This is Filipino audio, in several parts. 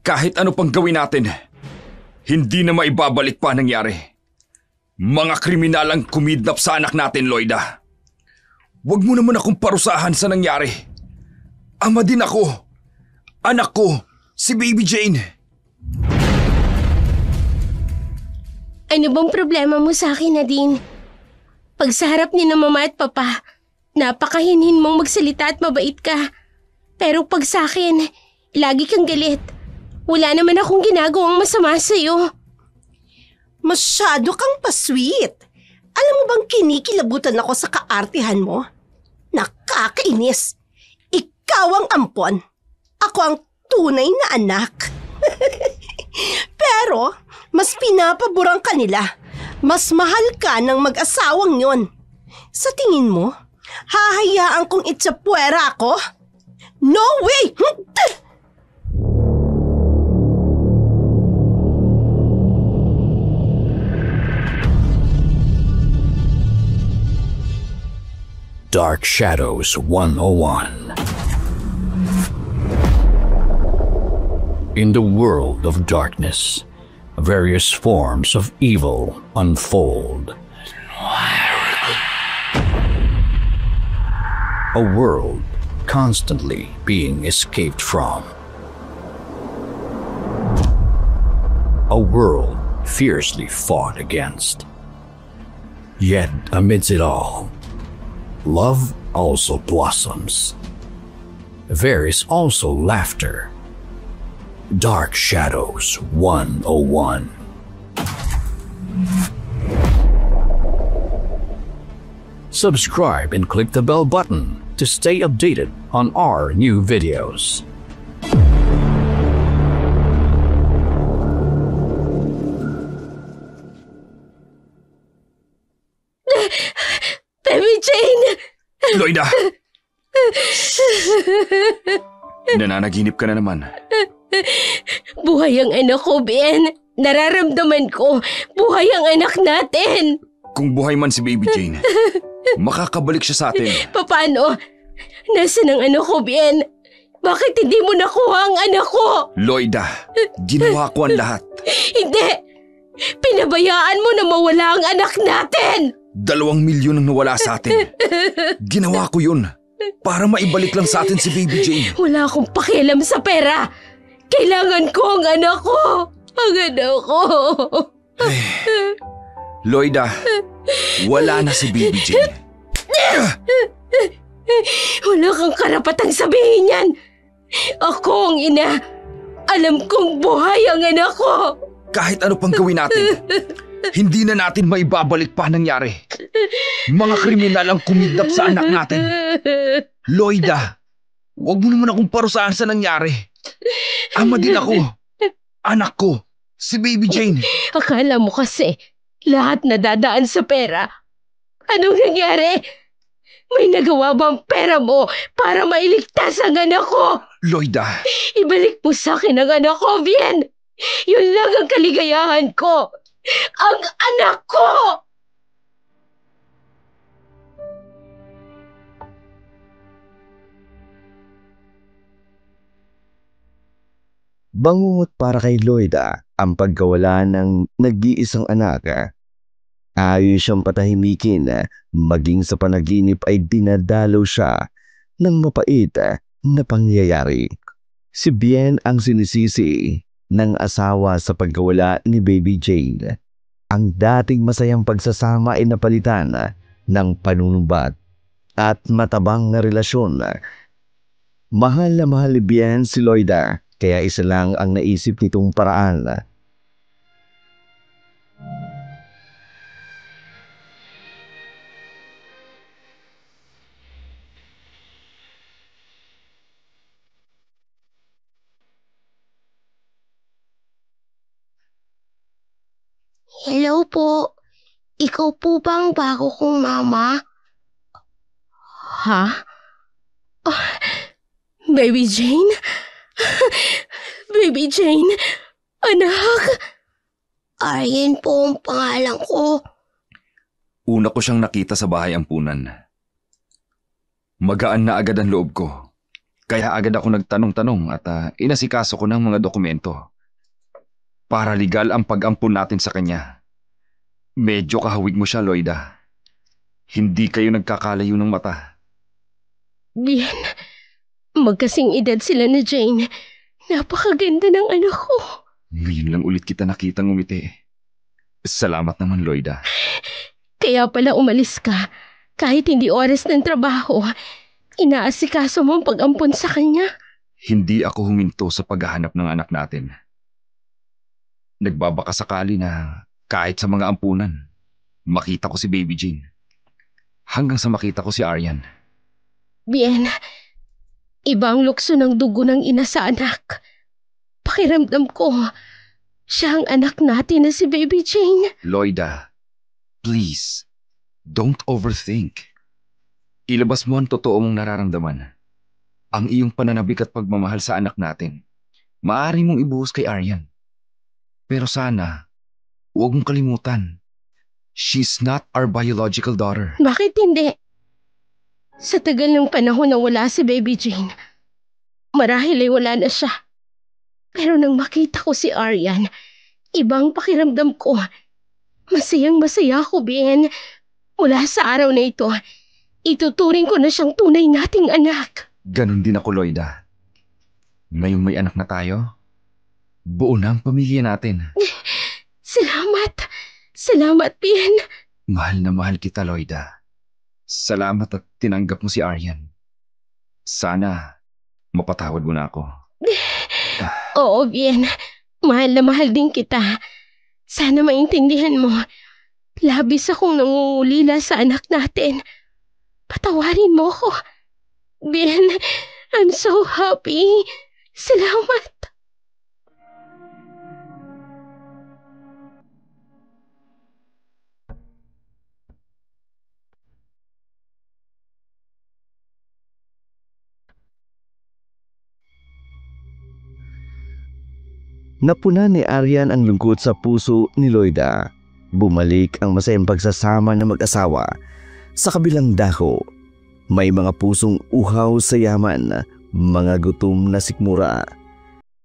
Kahit ano pang gawin natin, hindi na maibabalik pa nangyari. Mga kriminal ang kumidnap sa anak natin, Loida. Huwag mo naman akong parusahan sa nangyari. Ama din ako. Anak ko, si Baby Jane. Ano bang problema mo sa akin, Nadine? Pag sa harap ni na mama at papa, napakahinhin mong magsalita at mabait ka. Pero pag sa akin, lagi kang galit. Wala naman akong ginagawang masama sa'yo. Masyado kang pa-sweet. Alam mo bang kinikilabutan ako sa kaartihan mo? Nakakainis. Ikaw ang ampon. Ako ang tunay na anak. Pero, mas pinapaboran ka nila. Mas mahal ka ng mag-asawang yon. Sa tingin mo, hahayaan kong itsapuera ako? No way! Dark Shadows 101. In the world of darkness, various forms of evil unfold. A world constantly being escaped from. A world fiercely fought against. Yet amidst it all, love also blossoms. There is also laughter. Dark Shadows 101. Subscribe and click the bell button to stay updated on our new videos. Baby Jane! Loida! Nananaginip ka na naman. Buhay ang anak ko, Ben. Nararamdaman ko, buhay ang anak natin. Kung buhay man si Baby Jane, makakabalik siya sa atin. Paano? Nasaan ang anak ko, Ben? Bakit hindi mo nakuha ang anak ko? Loida, ginawa ko ang lahat. Hindi! Pinabayaan mo na mawala ang anak natin! 2 milyon ang nawala sa atin. Ginawa ko yun para maibalik lang sa atin si Baby Jane. Wala akong pakialam sa pera. Kailangan ko ang anak ko. Ang anak ko. Loida, wala na si Baby Jane. Wala kang karapatang sabihin yan. Ako ang ina. Alam kong buhay ang anak ko. Kahit ano pang gawin natin, hindi na natin maibabalik pa nangyari. Mga kriminal ang kumidnap sa anak natin. Loida, huwag mo naman akong parusahan sa nangyari. Ama din ako. Anak ko, si Baby Jane. Akala mo kasi lahat nadadaan sa pera. Anong nangyari? May nagawa ba ang pera mo para mailigtas ang anak ko? Loida. Ibalik mo sa akin ang anak ko, Bien. Yun lang ang kaligayahan ko. Ang anak ko! Bangungot para kay Loida ang pagkawala ng nag-iisang anak. Ayos siyang patahimikin, maging sa panaginip ay dinadalaw siya ng mapait na pangyayari. Si Bien ang sinisisi ng asawa sa pagkawala ni Baby Jane. Ang dating masayang pagsasama ay napalitan ng panunumbat at matabang na relasyon. Mahal na mahal ni Bien si Loida, kaya isa lang ang naisip nitong paraan. Hello po. Ikaw po ba ang bago kong mama? Ha? Oh, Baby Jane? Baby Jane? Anak? Arjen po ang pangalan ko. Una ko siyang nakita sa bahay ampunan. Magaan na agad ang loob ko. Kaya agad ako nagtanong-tanong at inasikaso ko ng mga dokumento. Para legal ang pag-ampun natin sa kanya. Medyo kahawig mo siya, Loida. Hindi kayo nagkakalayo ng mata. Bien, magkasing edad sila ni Jane. Napakaganda ng anak ko. Ngayon lang ulit kita nakitang umiti. Salamat naman, Loida. Kaya pala umalis ka. Kahit hindi oras ng trabaho, inaasikaso mo ang pag-ampon sa kanya. Hindi ako huminto sa paghahanap ng anak natin. Nagbabaka sakali na kahit sa mga ampunan, makita ko si Baby Jane. Hanggang sa makita ko si Aryan. Bien, ibang lukso ng dugo ng ina sa anak. Pakiramdam ko, siya ang anak natin na si Baby Jane. Loida, please, don't overthink. Ilabas mo ang totoo mong nararamdaman. Ang iyong pananabik at pagmamahal sa anak natin. Maaari mong ibuhos kay Aryan. Pero sana, huwag mong kalimutan. She's not our biological daughter. Bakit hindi? Sa tagal ng panahon na wala si Baby Jane, marahil ay wala na siya. Pero nang makita ko si Aryan, ibang pakiramdam ko. Masayang masaya ako, Ben. Mula sa araw na ito, ituturing ko na siyang tunay nating anak. Ganon din ako, Loida. Ngayong may anak na tayo, buo na ang pamilya natin. Salamat. Salamat, Ben. Mahal na mahal kita, Loida. Salamat at tinanggap mo si Aryan. Sana mapatawad mo na ako. Oo, Ben. Mahal na mahal din kita. Sana maintindihan mo. Labis akong nangungulila sa anak natin. Patawarin mo ko. Ben, I'm so happy. Salamat. Napuna ni Aryan ang lungkot sa puso ni Loida. Bumalik ang masayang pagsasama ng mag-asawa. Sa kabilang dako, may mga pusong uhaw sa yaman, mga gutom na sikmura.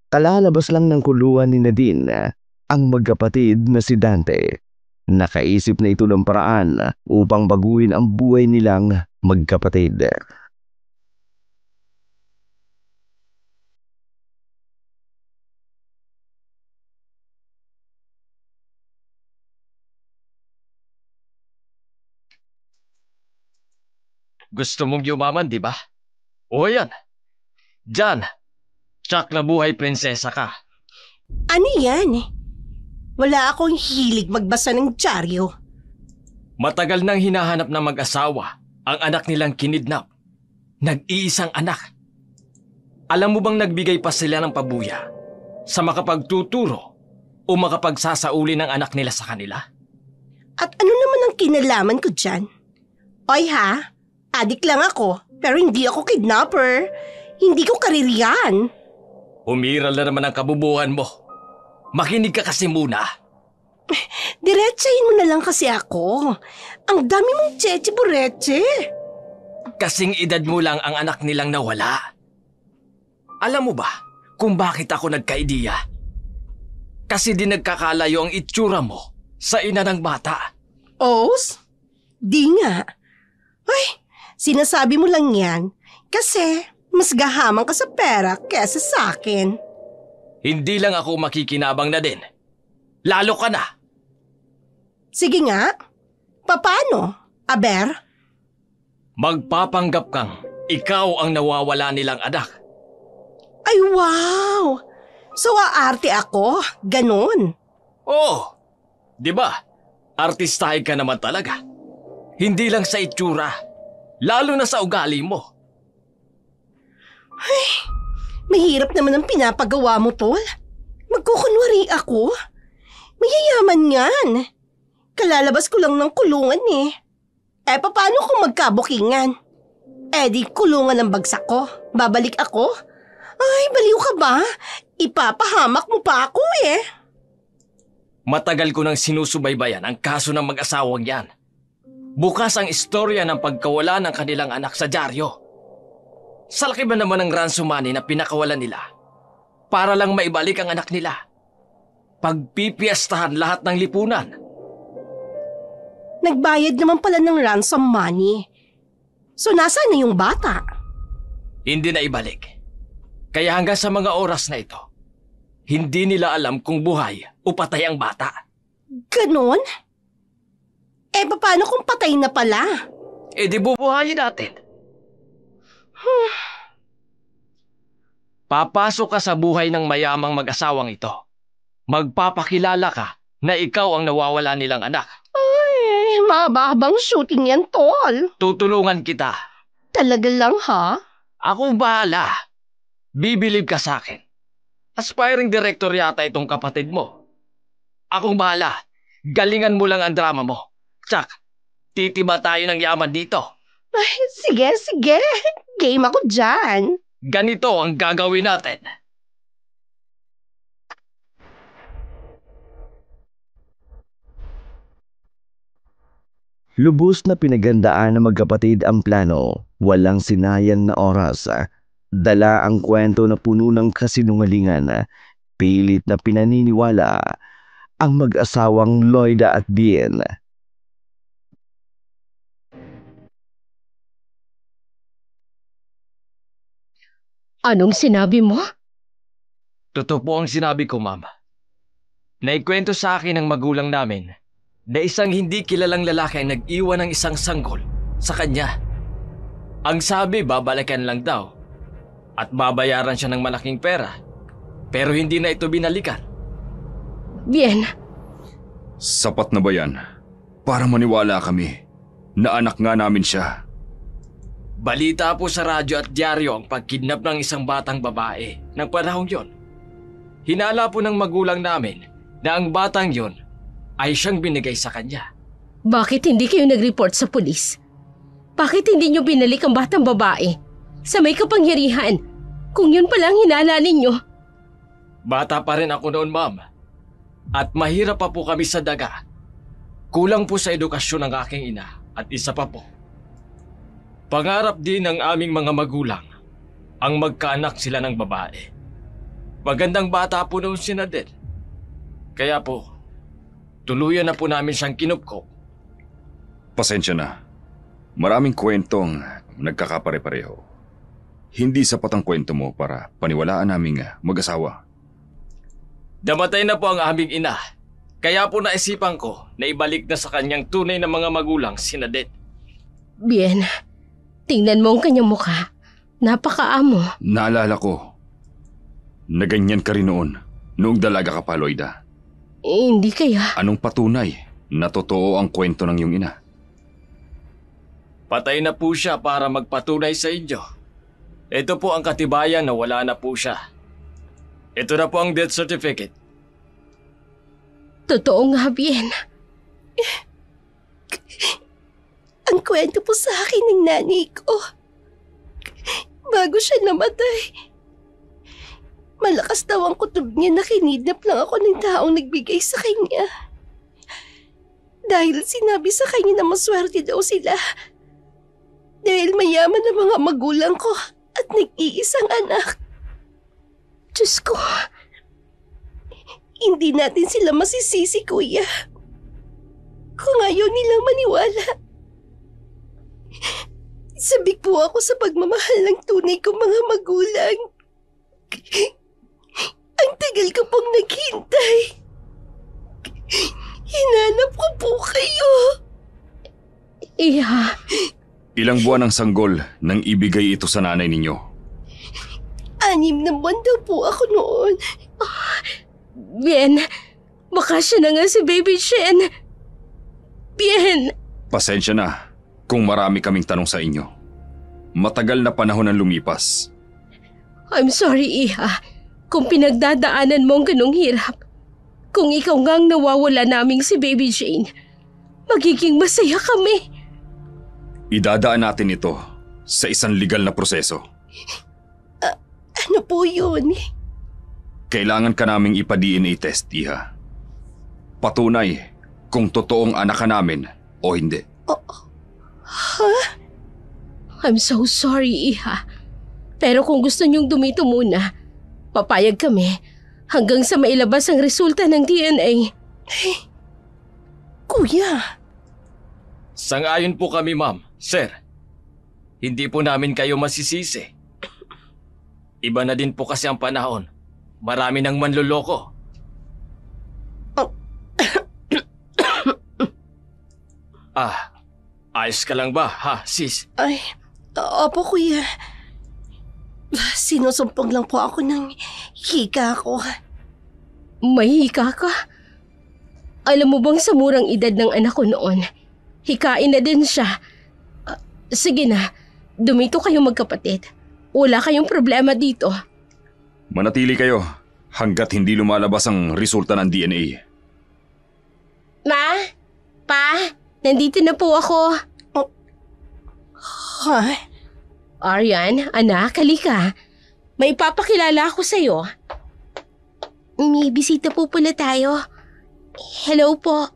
Kalalabas lang ng kulungan ni Nadine ang magkapatid na si Dante. Nakaisip na ito ng paraan upang baguhin ang buhay nilang magkapatid. Gusto mong yumaman, di ba? O yan. Diyan. Tsak na buhay prinsesa ka. Ano yan? Wala akong hilig magbasa ng dyaryo. Matagal nang hinahanap ng mag-asawa ang anak nilang kinidnap. Nag-iisang anak. Alam mo bang nagbigay pa sila ng pabuya sa makapagtuturo o makapagsasauli ng anak nila sa kanila? At ano naman ang kinalaman ko dyan? Oy ha, adik lang ako, pero hindi ako kidnapper. Hindi ko kaririyan. Umiral na naman ang kabubuhan mo. Makinig ka kasi muna. Diretsahin mo na lang kasi ako. Ang dami mong cheche-bureche. Kasing edad mo lang ang anak nilang nawala. Alam mo ba kung bakit ako nagka-ideya? Kasi di nagkakalayo ang itsura mo sa ina ng bata. Os? Di nga. Ay, sinasabi mo lang yan kasi mas gahamang ka sa pera kesa sa akin. Hindi lang ako makikinabang na din. Lalo ka na. Sige nga. Paano, Aber? Magpapanggap kang ikaw ang nawawala nilang anak. Ay, wow! So, aarte ako? Ganon. Oo. Di ba? Artistahe ka naman talaga. Hindi lang sa itsura. Lalo na sa ugali mo. Ay, mahirap naman ang pinapagawa mo, tol. Magkukunwari ako. Mayayaman yan. Kalalabas ko lang ng kulungan eh. Paano kung magkabukingan? Di kulungan ang bagsak ko. Babalik ako? Ay, baliw ka ba? Ipapahamak mo pa ako eh. Matagal ko nang sinusubaybayan ang kaso ng mag-asawang yan. Bukas ang istorya ng pagkawala ng kanilang anak sa dyaryo. Sa laki ba naman ng ransom money na pinakawalan nila para lang maibalik ang anak nila? Pagpipiestahan lahat ng lipunan. Nagbayad naman pala ng ransom money. So nasaan na yung bata? Hindi na ibalik. Kaya hanggang sa mga oras na ito, hindi nila alam kung buhay o patay ang bata. Ganon? Paano kung patay na pala? Di bubuhayin natin. Papasok ka sa buhay ng mayamang mag-asawang ito. Magpapakilala ka na ikaw ang nawawala nilang anak. Ay, mababang shooting yan, tol. Tutulungan kita. Talaga lang, ha? Ako bahala. Bibilib ka sa akin. Aspiring director yata itong kapatid mo. Akong bahala. Galingan mo lang ang drama mo. Tsak, titiba tayo ng yaman dito. Ay, sige. Game ako dyan. Ganito ang gagawin natin. Lubos na pinagandaan ng magkapatid ang plano. Walang sinayan na oras. Dala ang kwento na puno ng kasinungalingan. Pilit na pinaniniwala ang mag-asawang Loida at Bien. Anong sinabi mo? Totoo po ang sinabi ko, ma'am. Naikwento sa akin ng magulang namin na isang hindi kilalang lalaki ang nag-iwan ng isang sanggol sa kanya. Ang sabi, babalikan lang daw at babayaran siya ng malaking pera, pero hindi na ito binalikan. Bien, Sapat na ba yan? Para maniwala kami na anak nga namin siya. Balita po sa radyo at dyaryo ang pagkidnap ng isang batang babae ng panahong yon. Hinala po ng magulang namin na ang batang yon ay siyang binigay sa kanya. bakit hindi kayo nag-report sa pulis? Bakit hindi nyo binalik ang batang babae? Sa may kapangyarihan, kung yun palang hinala ninyo. Bata pa rin ako noon, ma'am. At mahirap pa po kami sa daga. Kulang po sa edukasyon ng aking ina at isa pa po. Pangarap din ng aming mga magulang ang magkaanak sila ng babae. Magandang bata po noon si Nadet. Kaya po, tuluyan na po namin siyang kinupkop. Pasensya na. Maraming kwentong nagkakapare-pareho. Hindi sapat ang kwento mo para paniwalaan naming mag-asawa. Namatay na po ang aming ina. Kaya po naisipan ko na ibalik na sa kanyang tunay na mga magulang si Nadet. Bien, tingnan mo ang kanyang mukha. Napakaamo. Naalala ko na ganyan ka rin noong dalaga ka pa, Loida. Hindi kaya. Anong patunay na totoo ang kwento ng iyong ina? Patay na po siya para magpatunay sa inyo. Ito po ang katibayan na wala na po siya. Ito na po ang death certificate. Totoo nga, Bien. Ang kwento po sa akin ng nanay ko. Bago siya namatay, malakas daw ang kutob niya na kinidnap lang ako ng taong nagbigay sa kanya. Dahil sinabi sa kanya na maswerte daw sila. Dahil mayaman ang mga magulang ko at nag-iisang anak. Diyos ko. Hindi natin sila masisisi, kuya. Kung ayaw nilang maniwala. Sabik po ako sa pagmamahal ng tunay kong mga magulang. Ang tagal ko pong naghintay. Hinanap ko po kayo. Iha, Ilang buwan ang sanggol nang ibigay ito sa nanay ninyo? 6 na buwan daw po ako noon. Bien, baka siya na nga si Baby Shen. Bien, Pasensya na kung marami kaming tanong sa inyo. Matagal na panahon ang lumipas. I'm sorry, Iha. Kung pinagdadaanan mo ang ganong hirap. Kung ikaw nga ang nawawala naming si Baby Jane, magiging masaya kami. Idadaan natin ito sa isang legal na proseso. Ano po yun? Kailangan ka naming ipa-DNA test, Iha. Patunay kung totoong anak ka namin o hindi. I'm so sorry, Iha. Pero kung gusto niyong dumito muna, papayag kami hanggang sa mailabas ang resulta ng DNA. Kuya, Sang-ayon po kami, ma'am. Sir, hindi po namin kayo masisisi. Iba na din po kasi ang panahon. Marami nang manloloko. Ayos ka lang ba, ha, sis? ay, opo kuya. Sinusumpong lang po ako ng hika ko. Mahika ka? Alam mo bang sa murang edad ng anak ko noon, hikain na din siya. Sige na, dumito kayo magkapatid. Wala kayong problema dito. Manatili kayo hanggat hindi lumalabas ang resulta ng DNA. Ma? Pa? Nandito na po ako. Ha? Aryan, anak, halika. May papakilala ako sa'yo. May bisita po pala tayo. Hello po.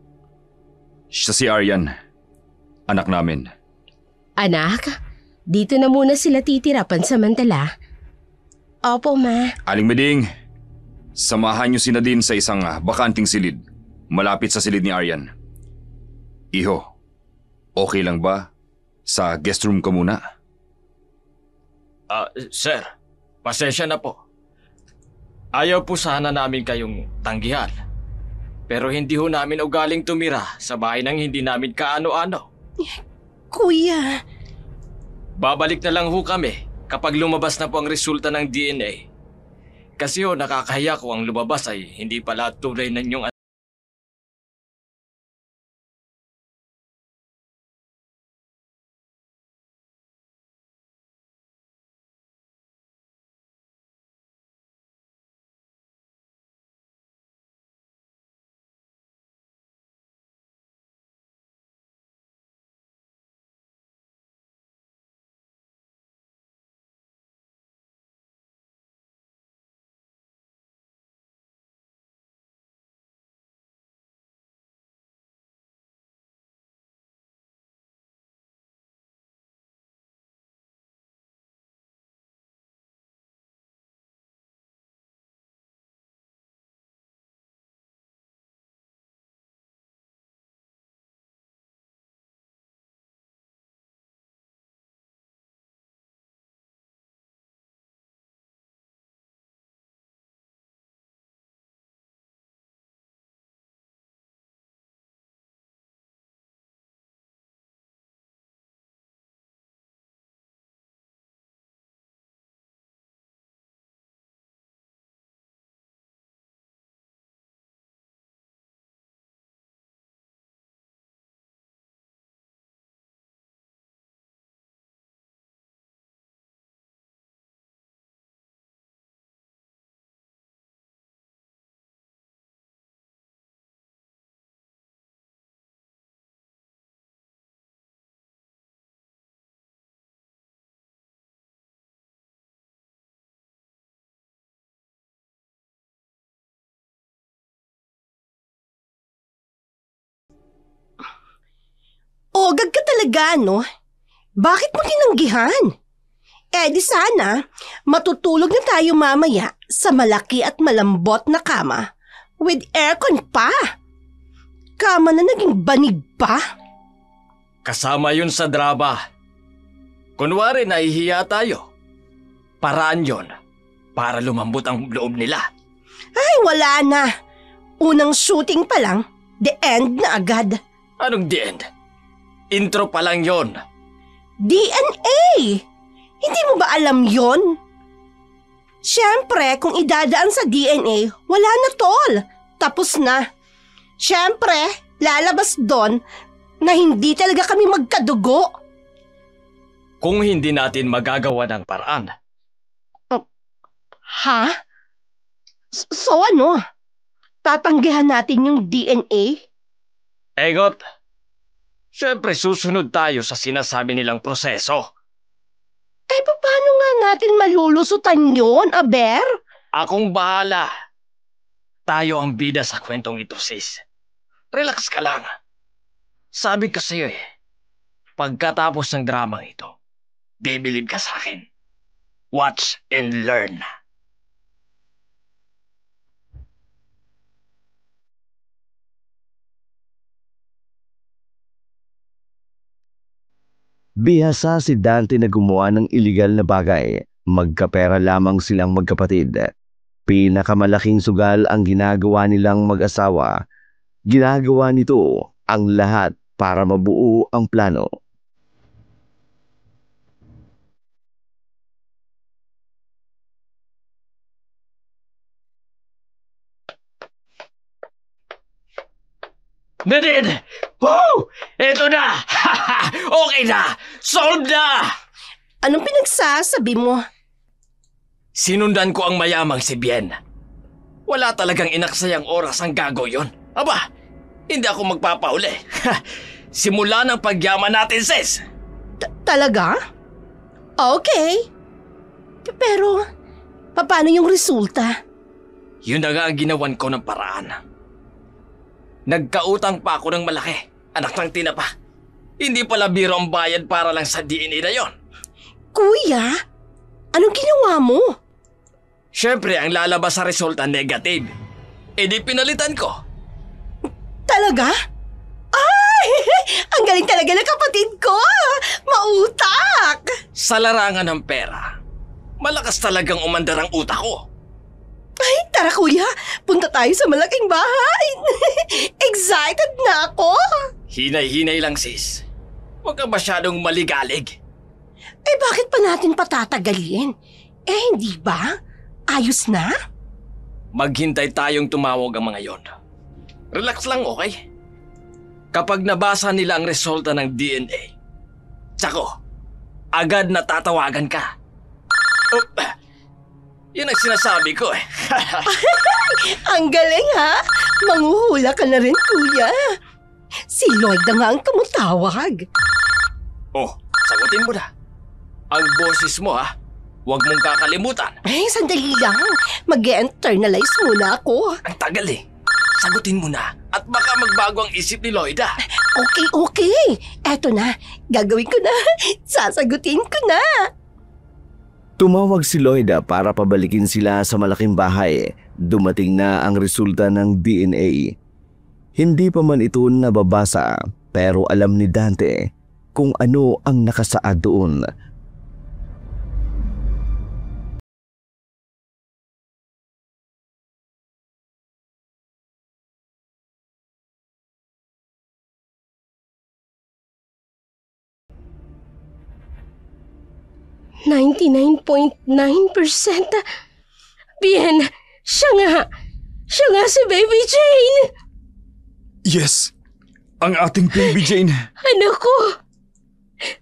Siya si Aryan, anak namin. Anak, dito na muna sila titira pansamantala. Opo, ma. Aling Meding, samahan niyo si Nadine sa isang bakanting silid, malapit sa silid ni Aryan. Iho, okay lang ba? Sa guest room ka muna? Sir, pasensya na po. Ayaw po sana namin kayong tanggihan. Pero hindi ho namin ugaling tumira sa bahay ng hindi namin kaano-ano. Kuya, Babalik na lang ho kami kapag lumabas na po ang resulta ng DNA. Kasi ho, nakakahiya kung ang lumabas ay hindi pala tunay na inyong ogag ka talaga, no? Bakit mo tinanggihan? Di sana, matutulog na tayo mamaya sa malaki at malambot na kama with aircon pa. Kama na naging banig pa. kasama yun sa drama. Kunwari nahihiya tayo. Paraan yon para lumambot ang loob nila. Ay, wala na. Unang shooting pa lang, the end na agad. Anong the end? Intro pa lang yon. DNA! Hindi mo ba alam yon? Siyempre, kung idadaan sa DNA, wala na tol. Tapos na. Siyempre, lalabas doon na hindi talaga kami magkadugo. Kung hindi natin magagawa ng paraan. Ha? So ano? Tatanggihan natin yung DNA? Egot, syempre susunod tayo sa sinasabi nilang proseso. Paano nga natin malulusutan yun, Aber? Akong bahala. Tayo ang bida sa kwentong ito, sis. Relax ka lang. Sabi ko sa'yo pagkatapos ng dramang ito, bibilib ka sa akin. Watch and learn. Bihasa si Dante na gumawa ng iligal na bagay. Magkapera lamang silang magkapatid. Pinakamalaking sugal ang ginagawa nilang mag-asawa. Ginagawa nito ang lahat para mabuo ang plano. Nadine! Woo! Eto na! Okay na! Solved na! Anong pinagsasabi mo? Sinundan ko ang mayamang si Bien. Wala talagang inaksayang oras ang gago yon. Aba, hindi ako magpapauli. Simula ng pagyaman natin, sis! Talaga? Okay. Pero, paano yung resulta? Yun na nga ang ginawan ko ng paraan. Nagkautang pa ako ng malaki, anak ng tinapa. Hindi pala biro ang bayad para lang sa DNA na yon. Kuya, anong ginawa mo? Siyempre, ang lalabas sa resulta negative. E di pinalitan ko. Talaga? Ay! Ang galing talaga ng kapatid ko! Mautak! Sa larangan ng pera, malakas talagang umandar ang utak ko. Ay, tara kuya, punta tayo sa malaking bahay. Excited na ako. Hinay-hinay lang, sis. Huwag ka masyadong maligalig. Eh bakit pa natin patatagalin? Eh hindi ba? Ayos na? Maghintay tayong tumawag ang mga yon. Relax lang, okay? Kapag nabasa nila ang resulta ng DNA, tsako, agad na tatawagan ka. Yun ang sinasabi ko eh. Ang galing ha? Manghuhula ka na rin kuya. Si Lloyd na nga ang tumutawag. Oh, sagutin mo na. Ang boses mo ha, huwag mong kakalimutan. Eh, sandali lang. Mag-internalize muna ako. Ang tagal eh. Sagutin mo na at baka magbago ang isip ni Lloyd ah. Okay. Eto na. Gagawin ko na. Sasagutin ko na. Tumawag si Lloyda para pabalikin sila sa malaking bahay. Dumating na ang resulta ng DNA. Hindi pa man ito nababasa, pero alam ni Dante kung ano ang nakasaad doon. %99.9%. Bien, siya nga si Baby Jane. Yes, ang ating baby Jane.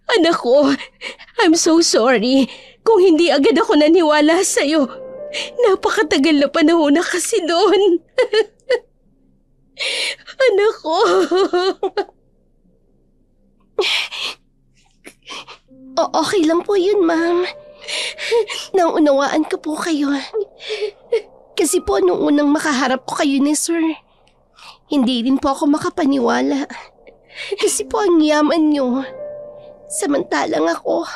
Anak ko, I'm so sorry kung hindi agad ako naniwala sa'yo. Napakatagal na panahon na kasi doon. Anak ko. Okay lang po yun, ma'am. Naunawaan ko po kayo. Kasi po nung unang makaharap ko kayo ni sir, hindi din po ako makapaniwala. Kasi po ang yaman nyo. Samantalang ako,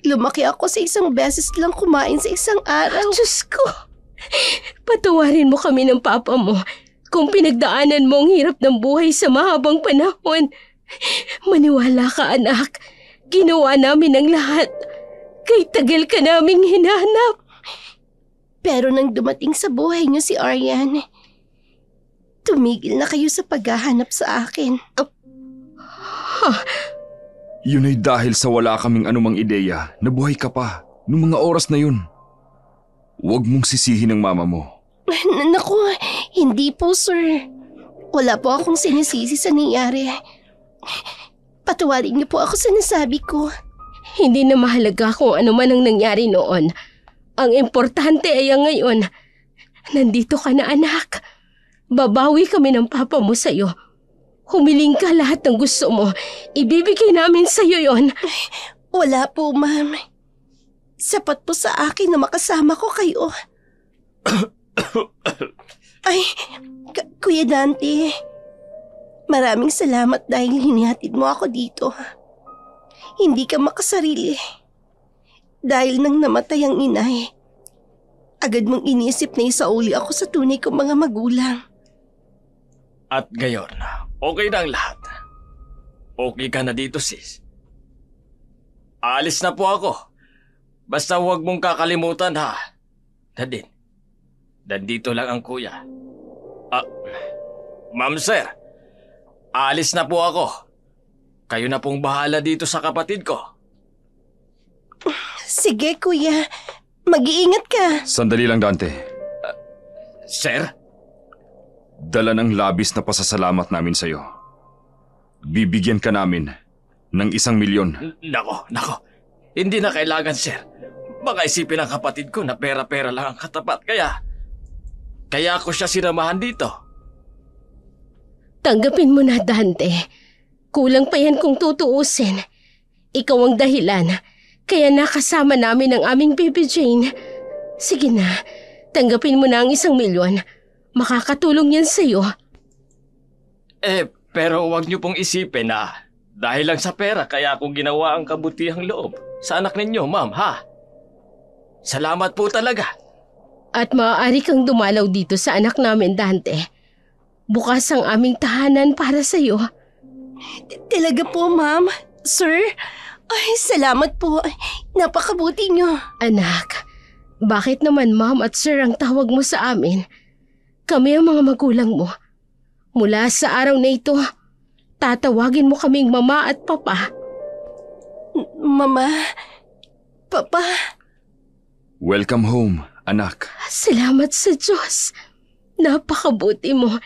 lumaki ako sa isang beses lang kumain sa isang araw. Diyos ko, patawarin mo kami ng papa mo kung pinagdaanan mo ang hirap ng buhay sa mahabang panahon. Maniwala ka, anak. Ginawa namin ang lahat. Kay tagal ka naming hinahanap. Pero nang dumating sa buhay niyo si Aryan, tumigil na kayo sa paghahanap sa akin. Yun ay dahil sa wala kaming anumang ideya na buhay ka pa noong mga oras na yun. Huwag mong sisihin ang mama mo. Naku, hindi po sir. Wala po akong sinisisi sa nangyari. Patawarin niyo po ako sa nasabi ko. Hindi na mahalaga kung ano man ang nangyari noon. Ang importante ay ang ngayon. Nandito ka na, anak. Babawi kami ng papa mo sa'yo. Humiling ka lahat ng gusto mo. Ibibigay namin sa'yo yon. Wala po, ma'am. Sapat po sa akin na makasama ko kayo. Ay, Kuya Dante. Maraming salamat dahil hinihatid mo ako dito. Hindi ka makasarili. Dahil nang namatay ang inay, agad mong inisip na isauli ako sa tunay kong mga magulang. At ngayon, okay na ang lahat. Okay ka na dito, sis. Aalis na po ako. Basta huwag mong kakalimutan, ha? Nadine, nandito lang ang kuya. Ma'am sir, aalis na po ako. Kayo na pong bahala dito sa kapatid ko. Sige, kuya. Mag-iingat ka. Sandali lang, Dante. Sir? Dala ng labis na pasasalamat namin sa'yo. Bibigyan ka namin ng 1,000,000. Nako. Hindi na kailangan, sir. Baka isipin ng kapatid ko na pera-pera lang ang katapat. Kaya ako siya sinamahan dito. Tanggapin mo na, Dante. Kulang pa yan kung tutuusin. Ikaw ang dahilan. Kaya nakasama namin ang aming baby Jane. Sige na, tanggapin mo na ang 1,000,000. Makakatulong yan sa'yo. Pero huwag niyo pong isipin na dahil lang sa pera kaya ako ginawa ang kabutihang loob sa anak ninyo, ma'am, ha? Salamat po talaga. At maaari kang dumalaw dito sa anak namin, Dante. Bukas ang aming tahanan para sa'yo. Talaga po, ma'am. Sir, ay salamat po. Napakabuti niyo. Anak, bakit naman ma'am at sir ang tawag mo sa amin? Kami ang mga magulang mo. Mula sa araw na ito, tatawagin mo kaming mama at papa. Mama, papa. Welcome home, anak. Salamat sa Diyos. Napakabuti mo.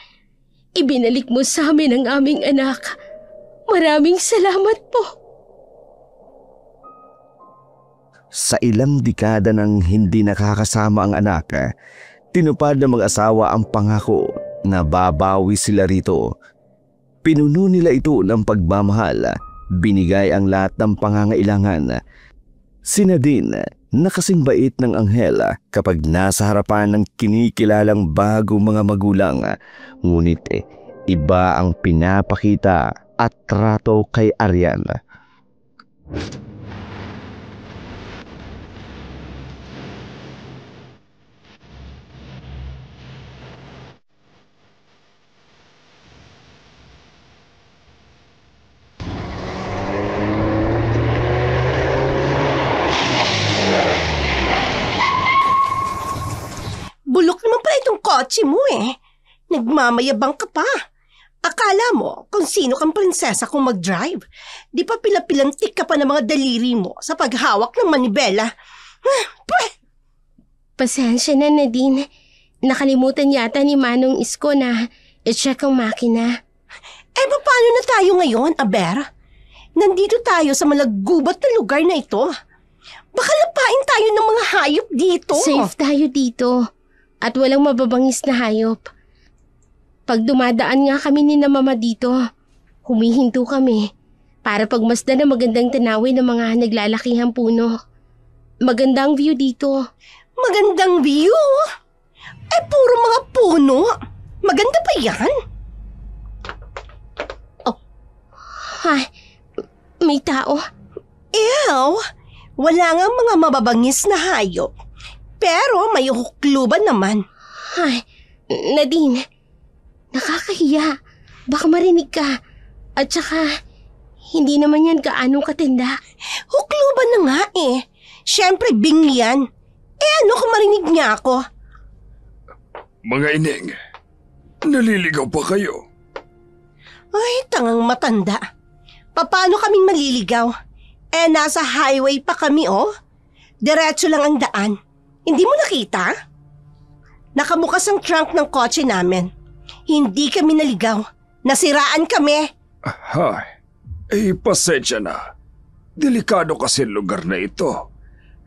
Ibinalik mo sa amin ang aming anak. Maraming salamat po. Sa ilang dekada nang hindi nakakasama ang anak, tinupad ng mag-asawa ang pangako na babawi sila rito. Pinuno nila ito ng pagmamahal, binigay ang lahat ng pangangailangan. Sina din na kasing bait ng anghel kapag nasa harapan ng kinikilalang bago mga magulang. Ngunit iba ang pinapakita at trato kay Arian. Bulok naman pala itong kotse mo eh. Nagmamayabang ka pa. Akala mo kung sino kang prinsesa kung mag-drive. Di pa pilapilantik ka pa ng mga daliri mo sa paghawak ng manibela. Pasensya na, Nadine. Nakalimutan yata ni Manong Isko na i-check ang makina. Paano na tayo ngayon, Aber? Nandito tayo sa malaggubat na lugar na ito. Baka lapain tayo ng mga hayop dito. Safe tayo dito. At walang mababangis na hayop. Pag dumadaan nga kami ni na mama dito, humihinto kami para pagmasdan ng magandang tanawin ng mga naglalakihang puno. Magandang view dito. Magandang view? Puro mga puno. Maganda pa yan? Ay, may tao. Ew, wala nga mga mababangis na hayop. Pero may hukluban naman. Ay, Nadine, nakakahiya. Baka marinig ka. At saka, hindi naman yan gaano katenda. Hukluban na nga eh. Siyempre, bing yan. Ano kung marinig niya ako? Mga ining, naliligaw pa kayo. Ay, tangang matanda. Paano kaming maliligaw? Nasa highway pa kami oh. Diretso lang ang daan. Hindi mo nakita? Nakabukas ang trunk ng kotse namin. Hindi kami naligaw. Nasiraan kami. Ay, pasensya na. Delikado kasi lugar na ito.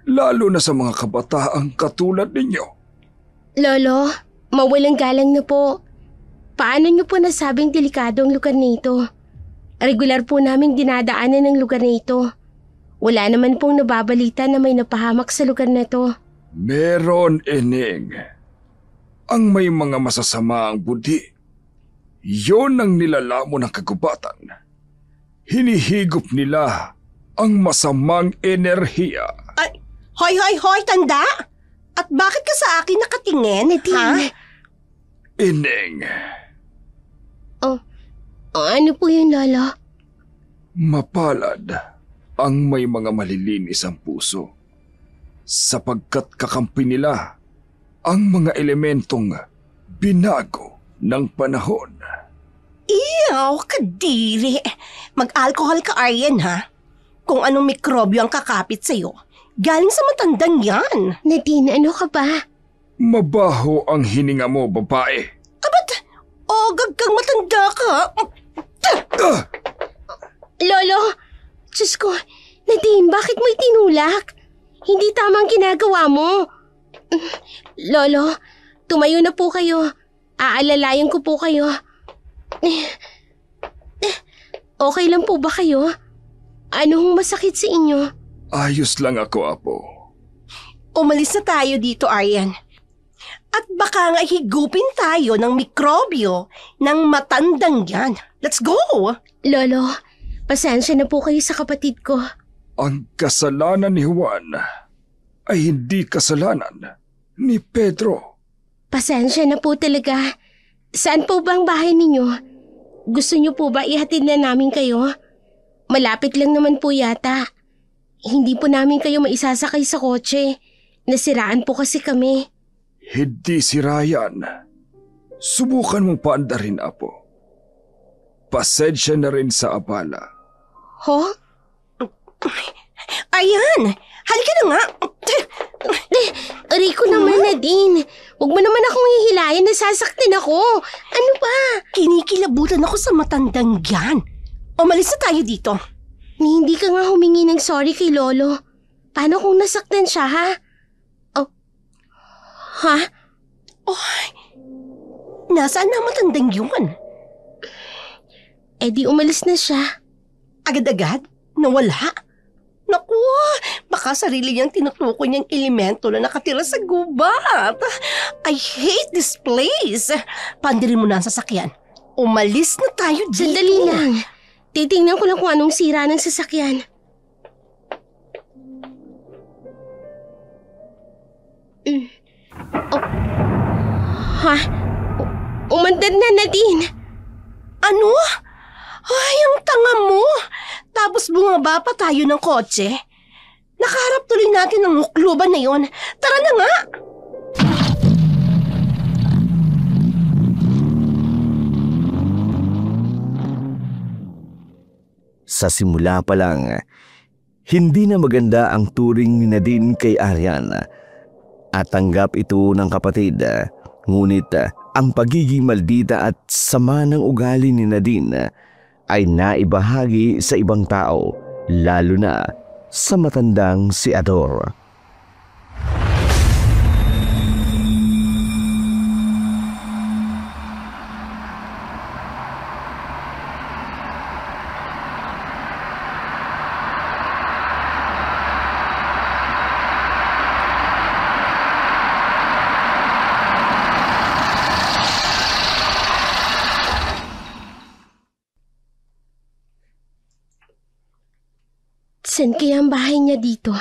Lalo na sa mga kabataang katulad ninyo. Lolo, mawalang galang na po. Paano niyo po nasabing delikado ang lugar nito? Regular po naming dinadaanan ng lugar na ito. Wala naman pong nababalita na may napahamak sa lugar na to. Meron, Ining. Ang may mga masasama ang budi. Yon ang nilalamon ng kagubatan. Hinihigop nila ang masamang enerhiya. Hoy, hoy, hoy, tanda! At bakit ka sa akin nakatingin? Nadine. Ineng, Ano po yun, Lolo? mapalad ang may mga malilinis ang puso sapagkat kakampi nila ang mga elementong binago ng panahon. Ew, kadiri. Mag-alcohol ka, Aryan, ha? Kung anong mikrobyo ang kakapit sa'yo, galing sa matandang yan. Nadine, ano ka ba? Mabaho ang hininga mo, babae. Abat, gaggang matanda ka. Lolo! Diyos ko, Nadine, bakit mo itinulak? Hindi tama ang ginagawa mo. Lolo, tumayo na po kayo. Aalalayan ko po kayo. Okay lang po ba kayo? Anong masakit sa inyo? Ayos lang ako, Apo. Umalis na tayo dito, Aryan. At baka nga higupin tayo ng mikrobyo ng matandang yan. Let's go! Lolo, pasensya na po kayo sa kapatid ko. Ang kasalanan ni Juan ay hindi kasalanan ni Pedro. Pasensya na po talaga. Saan po ba ang bahay ninyo? Gusto niyo po ba ihatid na namin kayo? Malapit lang naman po yata. Hindi po namin kayo maisasakay sa kotse. Nasiraan po kasi kami. Hindi si Ryan. Subukan mong paandarin, Apo. Pasensya na rin sa abala. Ho? Ayan! Halika na nga! Rico naman, Nadine. Huwag mo naman akong hihilayan, nasasaktin ako. Ano ba? Kinikilabutan ako sa matandang yan. Umalis na tayo dito. Hindi ka nga humingi ng sorry kay Lolo. Paano kung nasaktan siya, ha? Oh. Ha? Nasaan na matandang yun? Eh di umalis na siya. Agad-agad? Nawala? Naku, baka sarili niyang tinutukoy niyang elemento na nakatira sa gubat. I hate this place. Pandirin mo na ang sasakyan. Umalis na tayo dito. Sandali lang. Titingnan ko lang kung anong sira ng sasakyan. Oh. Ha? Umandad na, Nadine. Ano? Ay, ang tanga mo. Tapos bumaba pa tayo ng kotse. Nakaharap tuloy natin ang mukluban na yon. Tara na nga! Sa simula pa lang, hindi na maganda ang turing ni Nadine kay Aryan at tanggap ito ng kapatid. Ngunit ang pagiging maldita at sama ng ugali ni Nadine ay naibahagi sa ibang tao, lalo na sa matandang si Ador. Saan kaya ang bahay niya dito?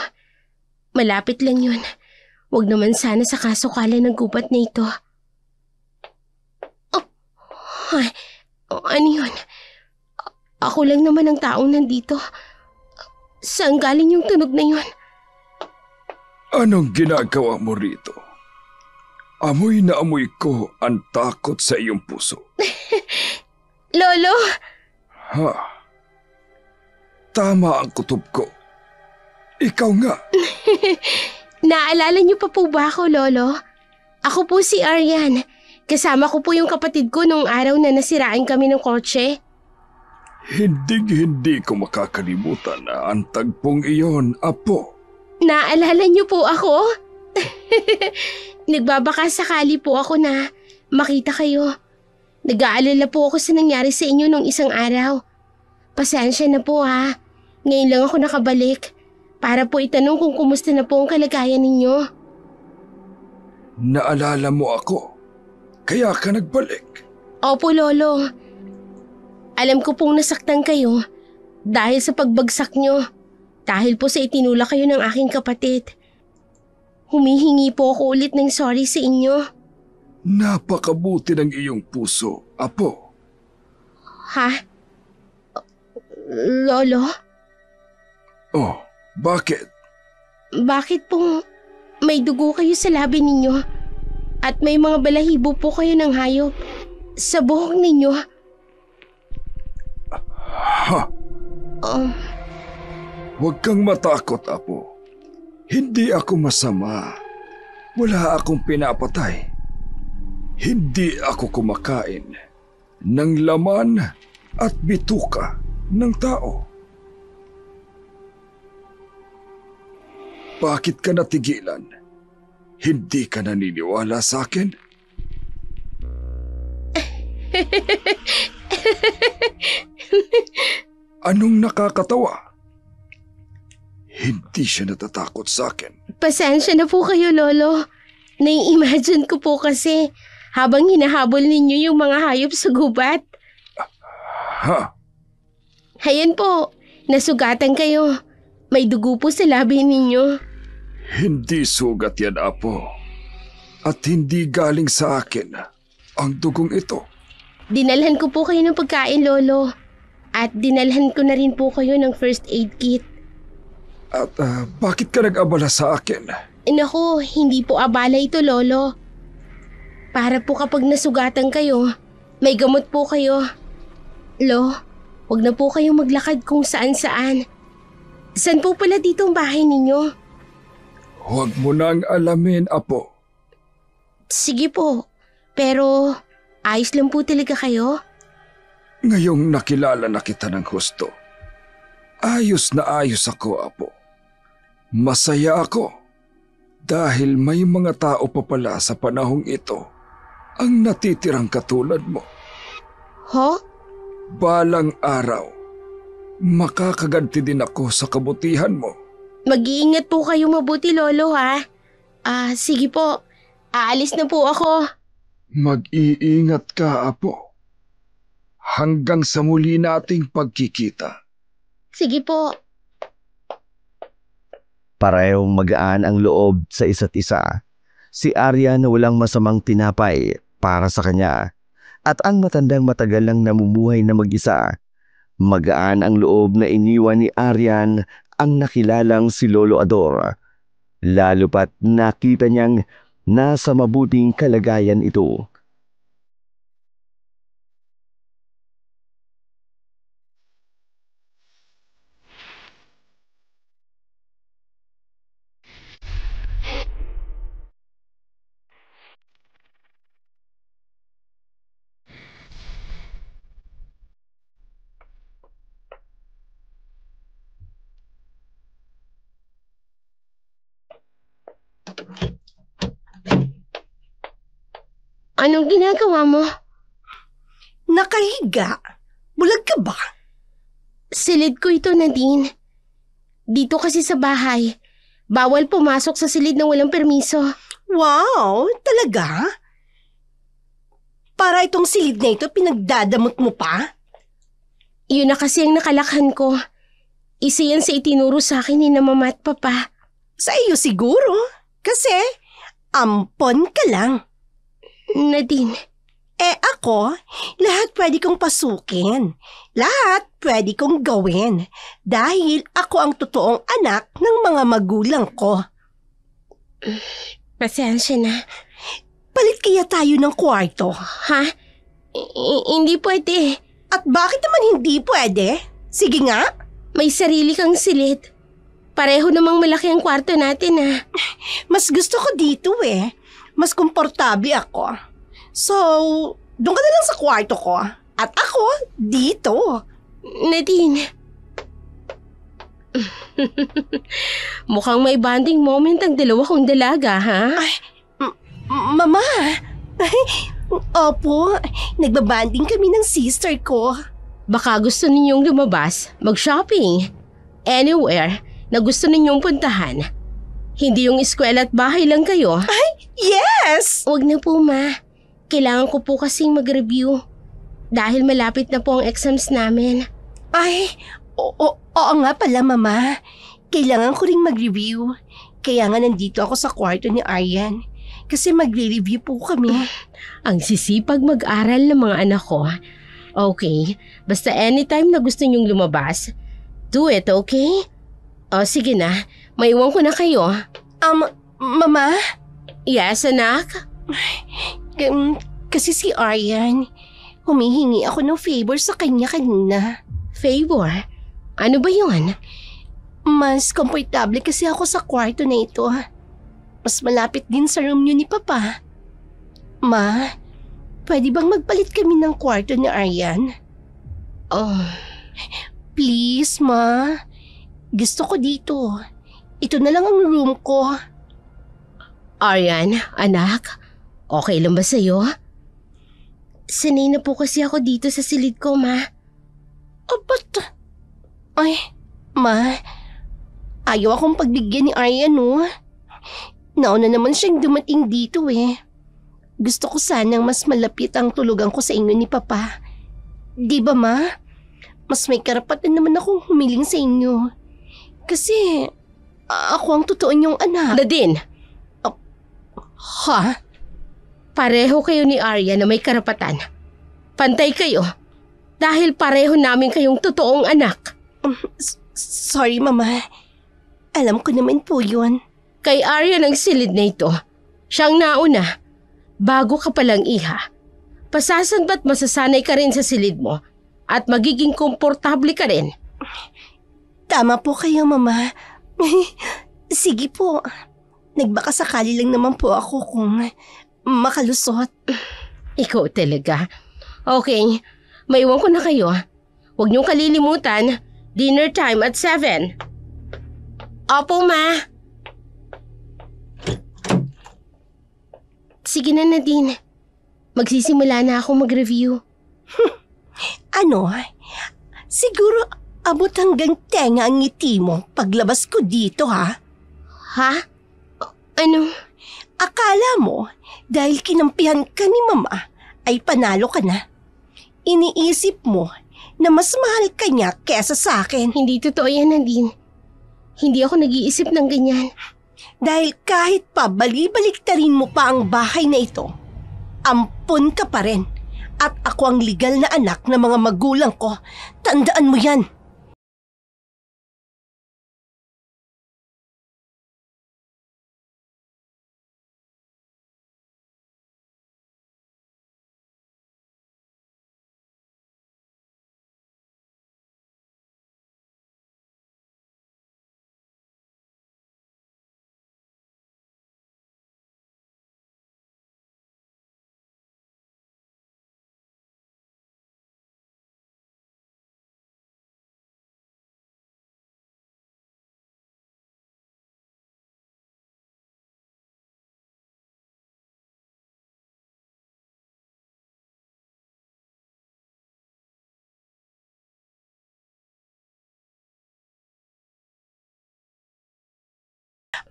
Malapit lang yun. Huwag naman sana sa kasukalan ng gubat na ito. Ano yun? Ako lang naman ang taong nandito. Saan galing yung tunog na yun? Anong ginagawa mo rito? Amoy na amoy ko ang takot sa iyong puso. Lolo! Ha? Tama ang kutob ko. Ikaw nga. Naalala niyo pa po ba ako, Lolo? Ako po si Aryan. Kasama ko po yung kapatid ko nung araw na nasiraan kami ng kotse. Hindi ko makakalimutan ang tagpong iyon, Apo. Naalala niyo po ako? Nagbabaka sakali po ako na makita kayo. Nag-aalala po ako sa nangyari sa inyo nung isang araw. Pasensya na po ha. Ngayon lang ako nakabalik para po itanong kung kumusta na po ang kalagayan ninyo. Naalala mo ako, kaya ka nagbalik. Opo, Lolo. Alam ko pong nasaktan kayo dahil sa pagbagsak nyo. Dahil po sa itinulak kayo ng aking kapatid. humihingi po ako ulit ng sorry sa inyo. Napakabuti ng iyong puso, Apo. Ha? Lolo? Oh, bakit? Bakit po may dugo kayo sa labi ninyo? At may mga balahibo po kayo ng hayop sa buhok ninyo? Ha? Huwag kang matakot, Apo. Hindi ako masama. Wala akong pinapatay. Hindi ako kumakain ng laman at bituka ng tao. Bakit ka natigilan? Hindi ka naniniwala sa akin? Anong nakakatawa? Hindi siya natatakot sa akin. Pasensya na po kayo, Lolo. Nai-imagine ko po kasi habang hinahabol ninyo yung mga hayop sa gubat. Ha? Hayan po, nasugatan kayo. May dugo po sa labi ninyo. Hindi sugat yan, Apo. At hindi galing sa akin ang dugong ito. Dinalhan ko po kayo ng pagkain, Lolo. At dinalhan ko na rin po kayo ng first aid kit. At bakit ka nag-abala sa akin? Naku, hindi po abala ito, Lolo. Para po kapag nasugatan kayo, may gamot po kayo. Lo, wag na po kayong maglakad kung saan-saan. Saan po pala dito ang bahay ninyo? Huwag mo nang alamin, Apo. Sige po, pero ayos lang po talaga kayo? Ngayong nakilala na kita ng husto, ayos na ayos ako, Apo. Masaya ako dahil may mga tao pa pala sa panahong ito ang natitirang katulad mo. Ho? Balang araw, makakaganti din ako sa kabutihan mo. Mag-iingat po kayo mabuti, Lolo, ha? Sige po. Aalis na po ako. Mag-iingat ka, Apo. Hanggang sa muli nating pagkikita. Sige po. Parehong magaan ang loob sa isa't isa. Si Arya na walang masamang tinapay para sa kanya. At ang matandang matagal lang namumuhay na mag-isa. Magaan ang loob na iniwan ni Aryan ang nakilalang si Lolo Ador. Lalo pat nakita niyang nasa mabuting kalagayan ito. Anong ginagawa mo? Nakahiga. Bulag ka ba? Silid ko ito, Nadine. Dito kasi sa bahay, bawal pumasok sa silid ng walang permiso. Wow, talaga? Para itong silid na ito, pinagdadamot mo pa? Yun na kasi ang nakalakhan ko. Isa yan sa itinuro sa akin ni na mama at papa. Sa iyo siguro. Kasi, ampon ka lang. Nadine. Ako, lahat pwede kong pasukin. Lahat pwede kong gawin. Dahil ako ang totoong anak ng mga magulang ko. Pasensya na. Palit kaya tayo ng kwarto? Ha? Hindi pwede. At bakit naman hindi pwede? Sige nga. May sarili kang silid. Pareho namang malaki ang kwarto natin, ha? Mas gusto ko dito Mas komportable ako. So, doon ka na lang sa kwarto ko. At ako, dito. Nadine. Mukhang may bonding moment ang dalawa kong dalaga, ha? Ay, Mama. Opo, nagbabanding kami ng sister ko. Baka gusto ninyong lumabas, mag-shopping. Anywhere na gusto ninyong puntahan. Hindi yung eskwela at bahay lang kayo. Ay, yes! Huwag na po, Ma. Kailangan ko po kasing mag-review. Dahil malapit na po ang exams namin. Ay, oo nga pala, Mama. Kailangan ko ring mag-review. Kaya nga nandito ako sa kwarto ni Aryan. Kasi magre-review po kami. Ang sisipag mag-aral ng mga anak ko. Okay, basta anytime na gusto niyong lumabas, do it, okay? O sige na, maiwan ko na kayo. Mama? Yes, anak? Kasi si Aryan, humihingi ako ng favor sa kanya kanina. Favor? Ano ba yun? Mas komportable kasi ako sa kwarto na ito. Mas malapit din sa room niyo ni Papa. Ma, pwede bang magpalit kami ng kwarto ni Aryan? Oh, Please, Ma. Gusto ko dito. Ito na lang ang room ko. Aryan, anak, okay lang ba sa'yo? Sanay na po kasi ako dito sa silid ko, Ma. Ba't? Ay, Ma. Ayaw akong pagbigyan ni Aryan, no? Nauna naman siyang dumating dito eh. Gusto ko sanang mas malapit ang tulugan ko sa inyo ni Papa. Di ba, Ma? Mas may karapatan naman akong humiling sa inyo. Kasi ako ang totoo niyong anak. Nadine, Ha? pareho kayo ni Arya na may karapatan. Pantay kayo. Dahil pareho namin kayong totoong anak. Sorry, Mama. Alam ko naman po yun. Kay Arya ng silid na ito, siyang nauna. Bago ka palang iha. Pasasan ba't masasanay ka rin sa silid mo at magiging komportable ka rin? Tama po kayo, Mama. Sige po. Nagbaka sakali lang naman po ako kung makalusot. Ikaw talaga. Okay, maiwan ko na kayo. Huwag niyong kalilimutan, dinner time at 7. Opo, Ma. Sige na, Nadine. Magsisimula na ako mag-review. Ano? Siguro abot hanggang tenga ang ngiti mo paglabas ko dito, ha? Ha? Ano? Akala mo, dahil kinampihan ka ni Mama, ay panalo ka na. Iniisip mo na mas mahal ka niya kesa sa akin. Hindi totoo yan, Nadine. Hindi ako nag-iisip ng ganyan. Dahil kahit pa bali-baliktarin mo pa ang bahay na ito, ampun ka pa rin. At ako ang legal na anak ng mga magulang ko. Tandaan mo yan.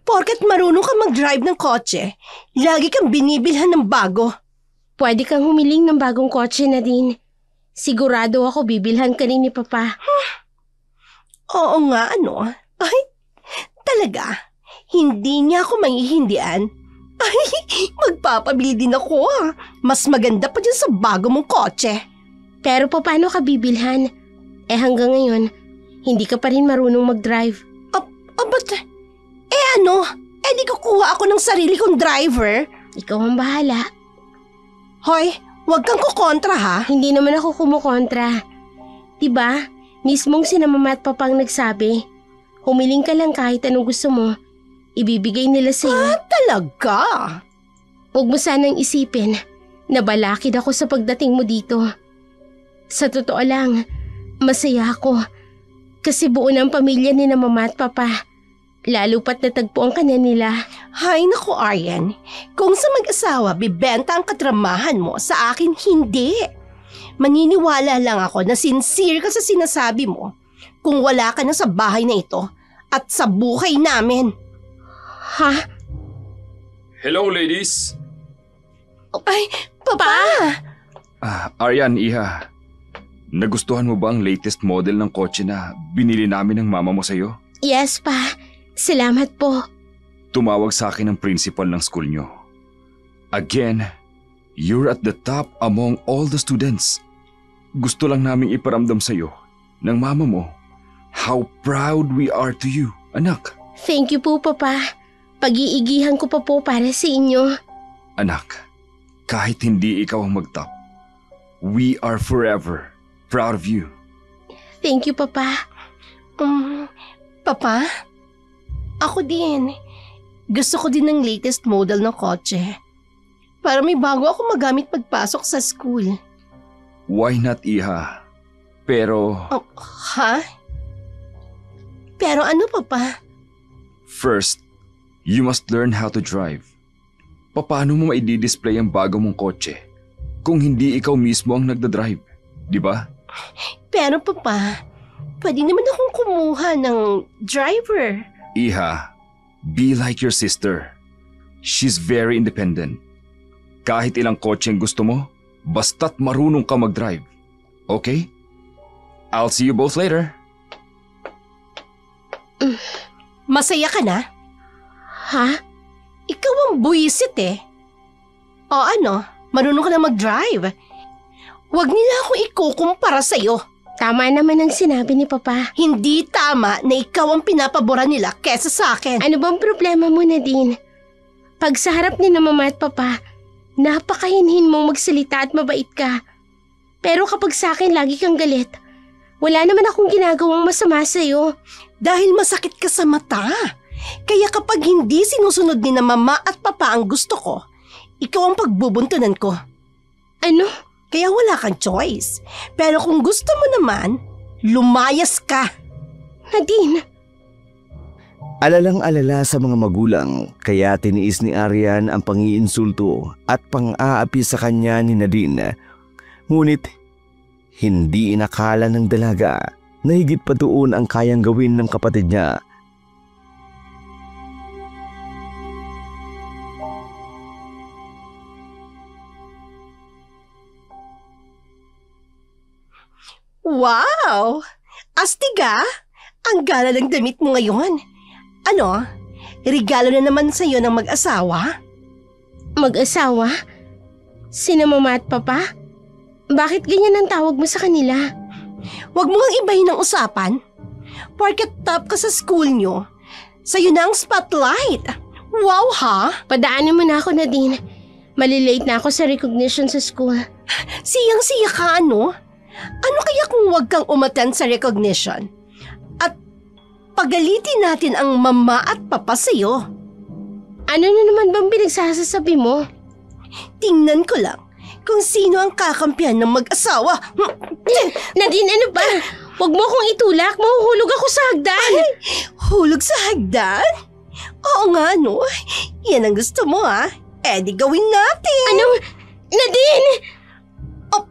Porket marunong ka mag-drive ng kotse, lagi kang binibilhan ng bago. Pwede kang humiling ng bagong kotse, Nadine. Sigurado ako bibilhan ka rin ni Papa. Oo nga, ano? Ay, talaga? Hindi niya ako maihindian? Ay, magpapabili din ako. Mas maganda pa dyan sa bago mong kotse. Pero paano ka bibilhan? Hanggang ngayon, hindi ka pa rin marunong mag-drive. Ba't? Ano? Di kukuha ako ng sarili kong driver. Ikaw ang bahala. Hoy, wag kang kukontra ha. Hindi naman ako kumukontra. Diba? Mismong sina Mama at Papa ang nagsabi. Humiling ka lang kahit anong gusto mo. Ibibigay nila sa'yo. Talaga? Huwag mo sanang isipin na balakid ako sa pagdating mo dito. Sa totoo lang, masaya ako. Kasi buo ng pamilya ni na Mama at Papa. Lalo pat natagpuan ka na nila. Hay naku, Aryan. Kung sa mag-asawa bibenta ang katramahan mo, sa akin hindi. Maniniwala lang ako na sincere ka sa sinasabi mo kung wala ka na sa bahay na ito at sa buhay namin. Ha? Hello, ladies. Ay, Papa! Aryan, Iha. Nagustuhan mo ba ang latest model ng kotse na binili namin ng mama mo sa'yo? Yes, Pa. Salamat po. tumawag sa akin ang principal ng school nyo. Again, you're at the top among all the students. Gusto lang naming iparamdam sa'yo ng mama mo how proud we are to you, anak. Thank you po, Papa. Pag-iigihan ko pa po para sa inyo. Anak, kahit hindi ikaw ang mag-top, we are forever proud of you. Thank you, Papa. Papa, ako din. Gusto ko din ng latest model ng kotse. Para may bago ako magamit pagpasok sa school. Why not, Iha? Pero Ha? Pero ano, Papa? first, you must learn how to drive. Paano mo maidi-display ang bago mong kotse kung hindi ikaw mismo ang nagdadrive, di ba? Pero Papa, pwede naman akong kumuha ng driver. Iha, be like your sister. She's very independent. Kahit ilang kotse ang gusto mo, basta't marunong ka mag-drive. Okay? I'll see you both later. Masaya ka na? Ha? Ikaw ang buwisit eh. O ano, marunong ka na mag-drive. Huwag nila akong ikukumpara sa'yo. Tama naman ang sinabi ni Papa. Hindi tama na ikaw ang pinapabora nila kesa sa akin. Ano bang problema mo, Nadine? Pag sa harap ni na Mama at Papa, napakahinhin mong magsalita at mabait ka. Pero kapag sa akin lagi kang galit, wala naman akong ginagawang masama sa'yo. Dahil masakit ka sa mata. Kaya kapag hindi sinusunod ni na Mama at Papa ang gusto ko, ikaw ang pagbubuntunan ko. Ano? Kaya wala kang choice. Pero kung gusto mo naman, lumayas ka. Nadine, Alalang-alala sa mga magulang kaya tiniis ni Arian ang pangiinsulto at pang-aapi sa kanya ni Nadine. Ngunit hindi inakala ng dalaga na higit pa doon ang kayang gawin ng kapatid niya. Wow! Astiga! Ang gala ng damit mo ngayon. Ano? Regalo na naman sa'yo ng mag-asawa? mag-asawa? Sina Mama at Papa? Bakit ganyan ang tawag mo sa kanila? Huwag mo ngang ibahin ang usapan. Porket top ka sa school nyo, sa'yo na ang spotlight. Wow ha? Padaanin mo na ako, Nadine. Malilate na ako sa recognition sa school. Siyang-siya ka ano? Ano kaya kung huwag kang umattend sa recognition? At pagalitin natin ang Mama at Papa sa'yo. Ano na naman bang pinagsasasabi mo? Tingnan ko lang kung sino ang kakampihan ng mag-asawa. Nadine, ano ba? Huwag mo akong itulak. Mahuhulog ako sa hagdan. Hulog sa hagdan? Oo nga no. Yan ang gusto mo ha. Eh di gawin natin. Ano? Nadine! Oh,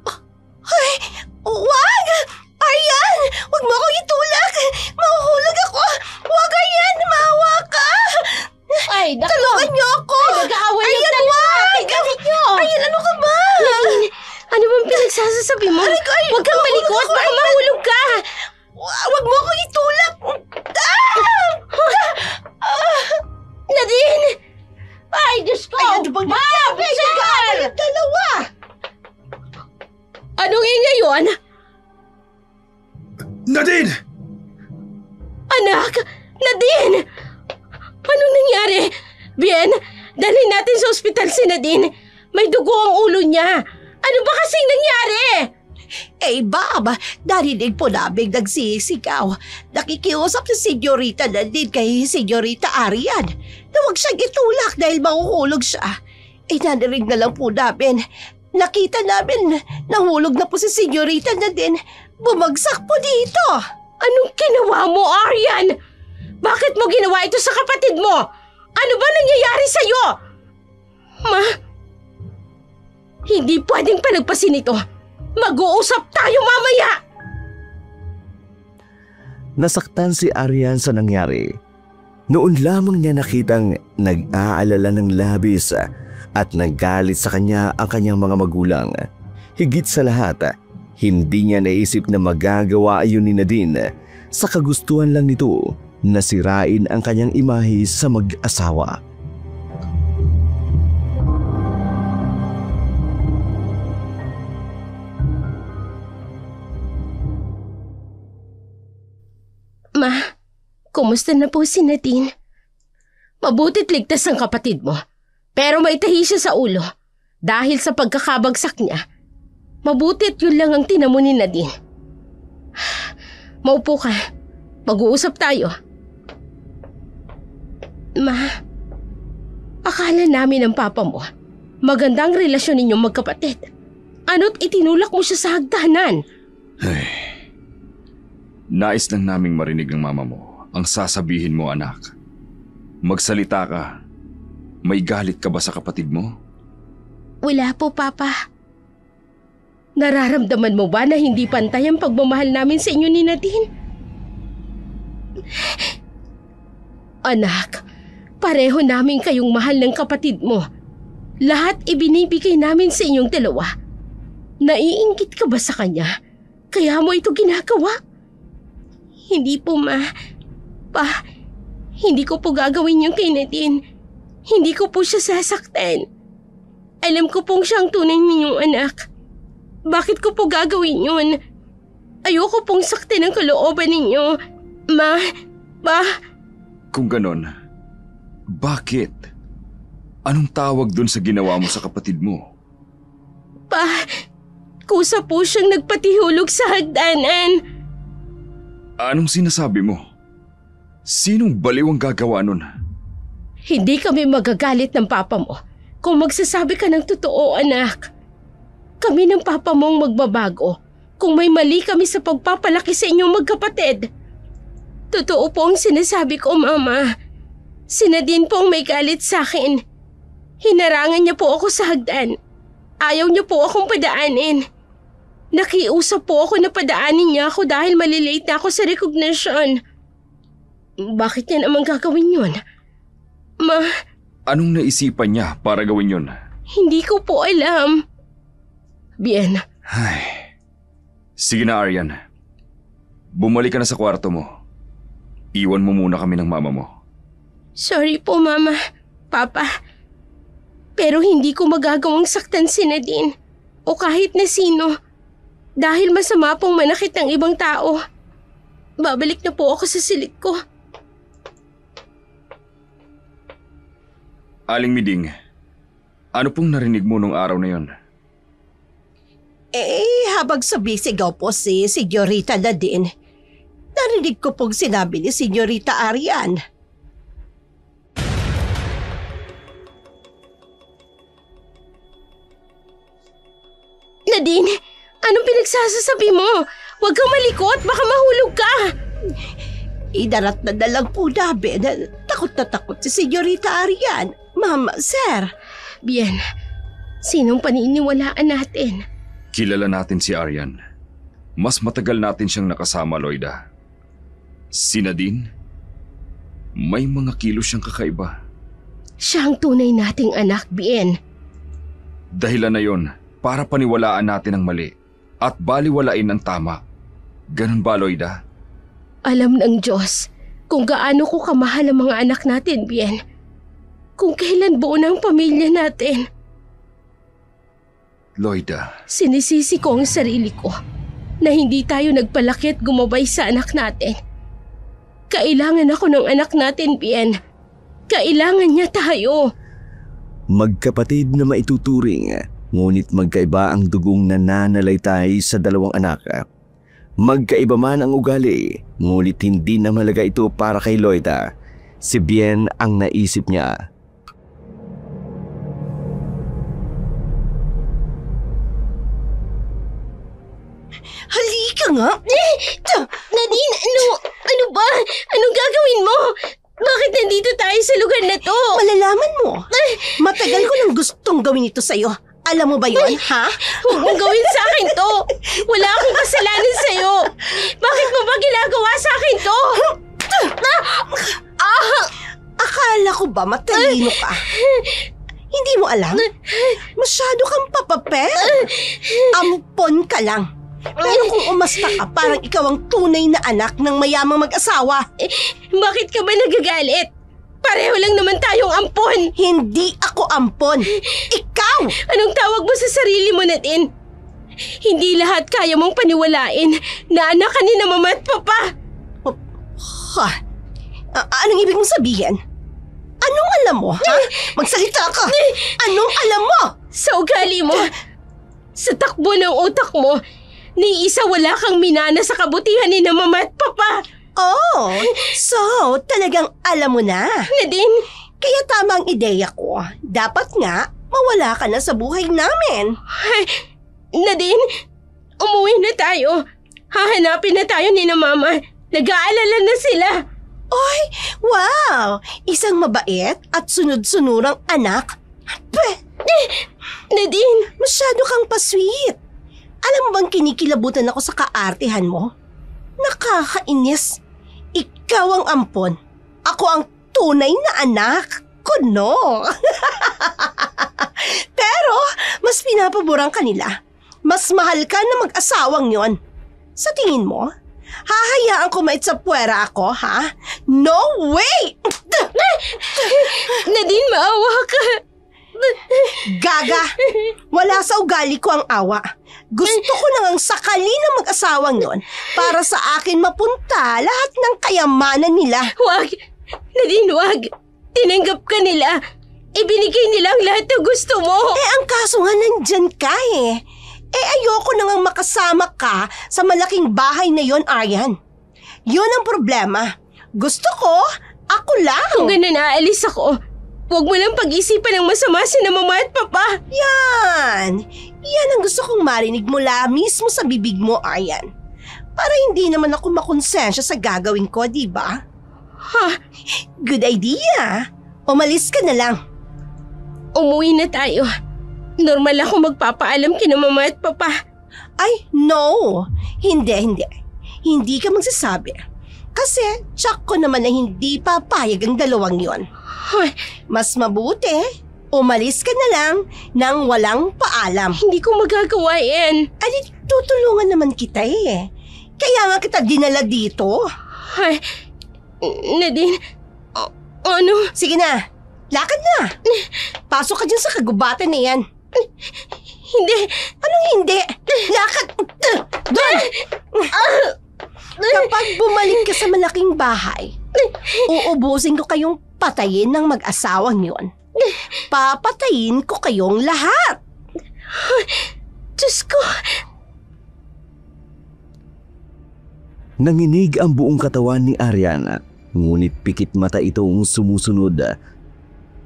ay, wag! Aryan! Huwag mo akong itulak! Mahuhulog ako! Wag, Aryan! Maawa ka! Ay, naku. Tulungan niyo ako! Ay, nag-aaway lang Aryan, tayo. wag! Tingnan niyo. Aryan, ano ka ba? Nadine, ano bang pinagsasasabi mo? Aray ko, ay, Huwag kang mahulog malikot. ako, Baka Aryan. mahulog ka. Wag mo akong itulak! Nadine! Ay, Diyos ko! Ay, ano bang nagsabi? Nag-aaway dalawa! Anong ingay yun? Nadine! Anak! Nadine! Anong nangyari? Bien, dalhin natin sa ospital si Nadine. May dugo ang ulo niya. Ano ba kasing nangyari? Eh, Bob, narinig po namin nagsisigaw. Nakikiusap si Senyorita Nadine kay Senyorita Arian na huwag siyang itulak dahil mahuhulog siya. Eh, narinig na lang po namin. Nakita namin nahulog na po si Senyorita Nadine. Bumagsak po dito. Anong ginawa mo, Arian? Bakit mo ginawa ito sa kapatid mo? Ano ba nangyayari sa'yo? Ma, hindi pwedeng palagpasin ito. Mag-uusap tayo mamaya! Nasaktan si Arian sa nangyari. Noon lamang niya nakitang nag-aalala ng labis at naggalit sa kanya ang kanyang mga magulang. Higit sa lahat, hindi niya naisip na magagawa ayon ni Nadine sa kagustuhan lang nito na sirain ang kanyang imahe sa mag-asawa. Ma, kumusta na po si Nadine? Mabuti't ligtas ang kapatid mo, pero may tahi siya sa ulo dahil sa pagkakabagsak niya. Mabuti't yun lang ang tinamo ni Nadine. Maupo ka, mag-uusap tayo. Ma, akala namin ng papa mo, magandang relasyon ninyong magkapatid. Ano't itinulak mo siya sa hagdanan? Ay, nais lang naming marinig ng mama mo ang sasabihin mo, anak. Magsalita ka. May galit ka ba sa kapatid mo? Wala po, Papa. Nararamdaman mo ba na hindi pantay ang pagmamahal namin sa inyo ni Nadine? Anak, pareho namin kayong mahal ng kapatid mo. Lahat ibinibigay namin sa inyong dalawa. Naiinggit ka ba sa kanya? Kaya mo ito ginagawa? Hindi po, Ma. Pa, hindi ko po gagawin yung kay Nadine. Hindi ko po siya sasaktan. Alam ko pong siyang tunay ninyong anak. Bakit ko po gagawin yun? Ayoko pong saktan ang kalooban ninyo. Ma, Pa. Kung ganon, bakit? Anong tawag dun sa ginawa mo sa kapatid mo? Pa, kusa po siyang nagpatihulog sa hagdanan. Anong sinasabi mo? Sinong baliw ang gagawa nun? Hindi kami magagalit ng papa mo kung magsasabi ka ng totoo, anak. Kami ng papa mo ang magbabago kung may mali kami sa pagpapalaki sa inyong magkapatid. Totoo po ang sinasabi ko, Mama. Si Nadine po ang may galit sa akin. Hinarangan niya po ako sa hagdan. Ayaw niya po akong padaanin. Nakiusap po ako na padaanin niya ako dahil malilate na ako sa recognition. Bakit niya naman gagawin yun? Ma... Anong naisipan niya para gawin yun? Hindi ko po alam. Bien. Ay. Sige na, Aryan. Bumalik ka na sa kwarto mo. Iwan mo muna kami ng mama mo. Sorry po, Mama. Papa. Pero hindi ko magagawang saktan si Nadine o kahit na sino dahil masama pong manakit ng ibang tao. Babalik na po ako sa silid ko. Aling Miding, ano pong narinig mo nung araw na yon? Habang sumisigaw po si Senyorita Nadine, narinig ko pong sinabi ni Senyorita Aryan. Nadine, anong pinagsasasabi mo? Huwag kang malikot, baka mahulog ka. Idarat na lang po namin. Takot na takot si Senyorita Aryan. Mama, sir. Bien, sinong paniniwalaan natin? Kilala natin si Aryan. Mas matagal natin siyang nakasama, Loida. Si Nadine, may mga kilos siyang kakaiba. Siya ang tunay nating anak, Bien. Dahilan na yon para paniwalaan natin ang mali at baliwalain ang tama. Ganun ba, Loida? Alam ng Diyos kung gaano ko kamahal ang mga anak natin, Bien. Kung kailan buo na ang pamilya natin. Loida. Sinisisi ko ang sarili ko na hindi tayo nagpalaki at gumabay sa anak natin. Kailangan ako ng anak natin, Bien. Kailangan niya tayo. Magkapatid na maituturing, ngunit magkaiba ang dugong nananalaytay sa dalawang anak. Magkaiba man ang ugali, ngunit hindi na malaga ito para kay Loida. Si Bien ang naisip niya. Halika nga! Nadine, ano ba? Anong gagawin mo? Bakit nandito tayo sa lugar na to? Malalaman mo. Matagal ko nang gustong gawin ito sa'yo. Alam mo ba yon, ha? Huwag mong gawin sa akin to. Wala akong kasalanan sa'yo. Bakit mo ba ginagawa sa akin to? Akala ko ba matalino ka? Hindi mo alam? Masyado kang papapel. Ampon ka lang. Pero kung umasta ka, parang ikaw ang tunay na anak ng mayamang mag-asawa. Bakit ka ba nagagalit? Pareho lang naman tayong ampon. Hindi ako ampon. Ikaw! Anong tawag mo sa sarili mo, Nadine? Hindi lahat kaya mong paniwalain na anak ka ni na mama at papa. Ha? Anong ibig mong sabihin? Anong alam mo, ha? Magsalita ka! Anong alam mo? Sa ugali mo, sa takbo ng utak mo, ni isa wala kang minana sa kabutihan ni na mama at papa. Oh, so talagang alam mo na. Nadine, Kaya tama ang ideya ko. Dapat nga, mawala ka na sa buhay namin. ay, Nadine, umuwi na tayo. Hahanapin na tayo ni na mama. Nag-aalala na sila. Oy, wow! Isang mabait at sunod-sunurang anak. Peh, Nadine, masyado kang pa-sweet. Alam mo bang kinikilabutan ako sa kaartehan mo? Nakakainis. Ikaw ang ampon. Ako ang tunay na anak. Kuno. Pero, mas pinapaboran ka nila. Mas mahal ka na mag-asawang yon. Sa tingin mo, hahayaan ko mait sa puwera ako, ha? No way! Nadine, maawa ka. Gaga! Wala sa ugali ko ang awa. Gusto ko nang ang sakali ng mag-asawang yon para sa akin mapunta lahat ng kayamanan nila. Wag! Nadine, wag! Tinanggap ka nila. Ibinigay nila ang lahat ng gusto mo. Ang kaso nga nandyan ka eh. Ayoko nang makasama ka sa malaking bahay na yon, Aryan. Yun ang problema. Gusto ko, ako lang. Kung ganun aalis ako, huwag mo lang pag-isipan ng masama si na mama at papa. Yan ang gusto kong marinig mula mismo sa bibig mo, Aryan. Para hindi naman ako makonsensya sa gagawin ko, di ba? Ha? Good idea. Umalis ka na lang. Umuwi na tayo. Normal ako magpapaalam kina mama at papa. Ay, no. Hindi. Hindi ka magsasabi. Kasi, tsak ko naman na hindi papayag ang dalawang yon. Ay, Mas mabuti, umalis ka na lang nang walang paalam. hindi ko magagawa yan. Ay, tutulungan naman kita eh. Kaya nga kita dinala dito. Ay, Nadine, ano? Sige na, lakad na. Pasok ka dyan sa kagubatan na yan. Hindi. Anong hindi? Lakad! Doon! Kapag bumalik ka sa malaking bahay, uubusin ko kayong patayin ng mag-asawang yon. Papatayin ko kayong lahat. Diyos ko. Nanginig ang buong katawan ni Ariana, ngunit pikit mata itong sumusunod.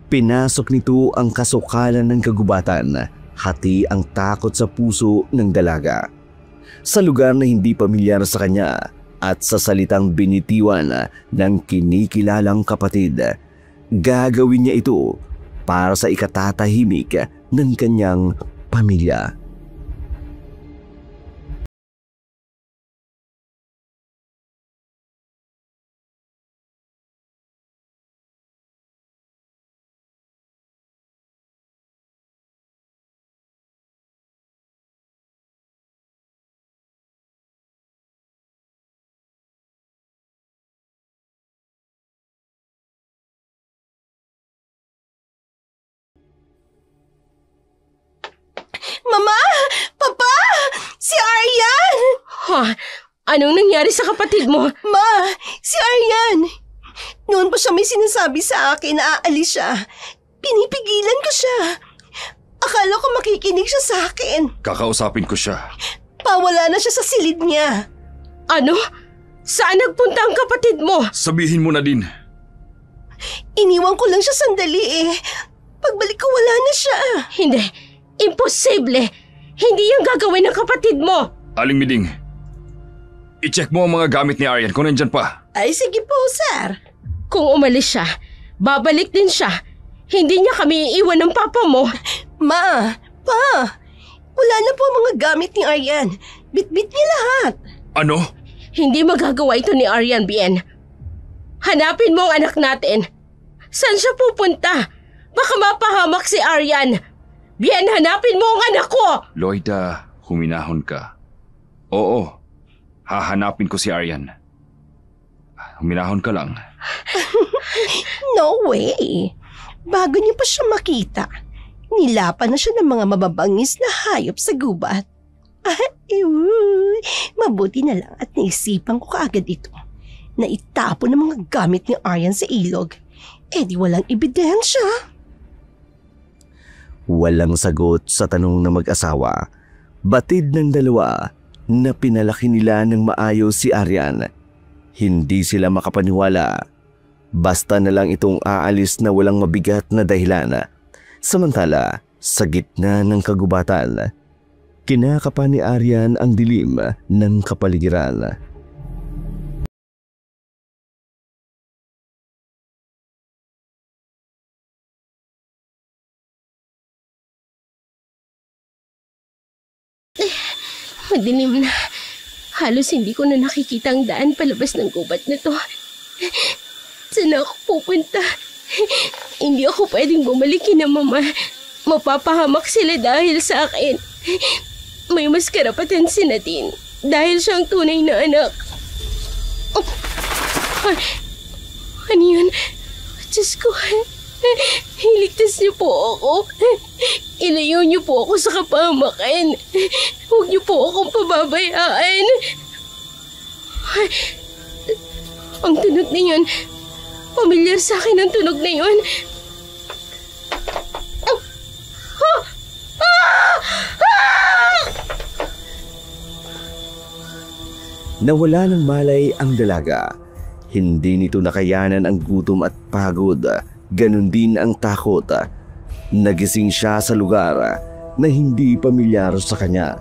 Pinasok nito ang kasukalan ng kagubatan, hati ang takot sa puso ng dalaga. Sa lugar na hindi pamilyar sa kanya at sa salitang binitiwan ng kinikilalang kapatid, gagawin niya ito para sa ikatatahimik ng kanyang pamilya. Mama! Papa! Si Aryan! Ha? Anong nangyari sa kapatid mo? Ma! Si Aryan! Noon pa siya may sinasabi sa akin na aalis siya. Pinipigilan ko siya. Akala ko makikinig siya sa akin. Kakausapin ko siya. Pawala na siya sa silid niya. Ano? Saan nagpunta ang kapatid mo? Sabihin mo na din. Iniwan ko lang siya sandali eh. Pagbalik ko wala na siya. Hindi. Imposible. Hindi yung gagawin ng kapatid mo. Aling Miding, i-check mo ang mga gamit ni Aryan kung nandyan pa. Ay sige po, sir. Kung umalis siya, babalik din siya. Hindi niya kami iiwan ng papa mo. Ma! Pa! Wala na po ang mga gamit ni Aryan. Bit-bit niya lahat. Ano? Hindi magagawa ito ni Aryan, Bien. Hanapin mo ang anak natin. Saan siya pupunta? Baka mapahamak si Aryan. Bien, hanapin mo ang anak ko! Loida, huminahon ka. Oo, hahanapin ko si Aryan. Huminahon ka lang. No way! Bago niyo pa siya makita, nilapan na siya ng mga mababangis na hayop sa gubat. Mabuti na lang at naisipan ko kaagad ito na itapon ng mga gamit ni Aryan sa ilog. Di walang ebidensya. Walang sagot sa tanong ng mag-asawa. Batid ng dalawa na pinalaki nila ng maayos si Aryan. Hindi sila makapaniwala. Basta na lang itong aalis na walang mabigat na dahilan. Samantala, sa gitna ng kagubatan, kinakapa ni Aryan ang dilim ng kapaligiran. Madilim na. Halos hindi ko na nakikita ang daan palabas ng gubat na to. Saan ako pupunta? Hindi ako pwedeng bumalik kina Mama. Mapapahamak sila dahil sa akin. May mas karapatan si Nadine dahil siyang tunay na anak. Ano yun? Diyos ko, iligtas niyo po ako. Ilayo niyo po ako sa kapahamakan. Huwag niyo po akong pababayaan. Ang tunog na yun, pamilyar sa akin ang tunog na yun. Nawala ng malay ang dalaga. Hindi nito nakayanan ang gutom at pagod. Ganon din ang takot. Nagising siya sa lugar na hindi pamilyar sa kanya.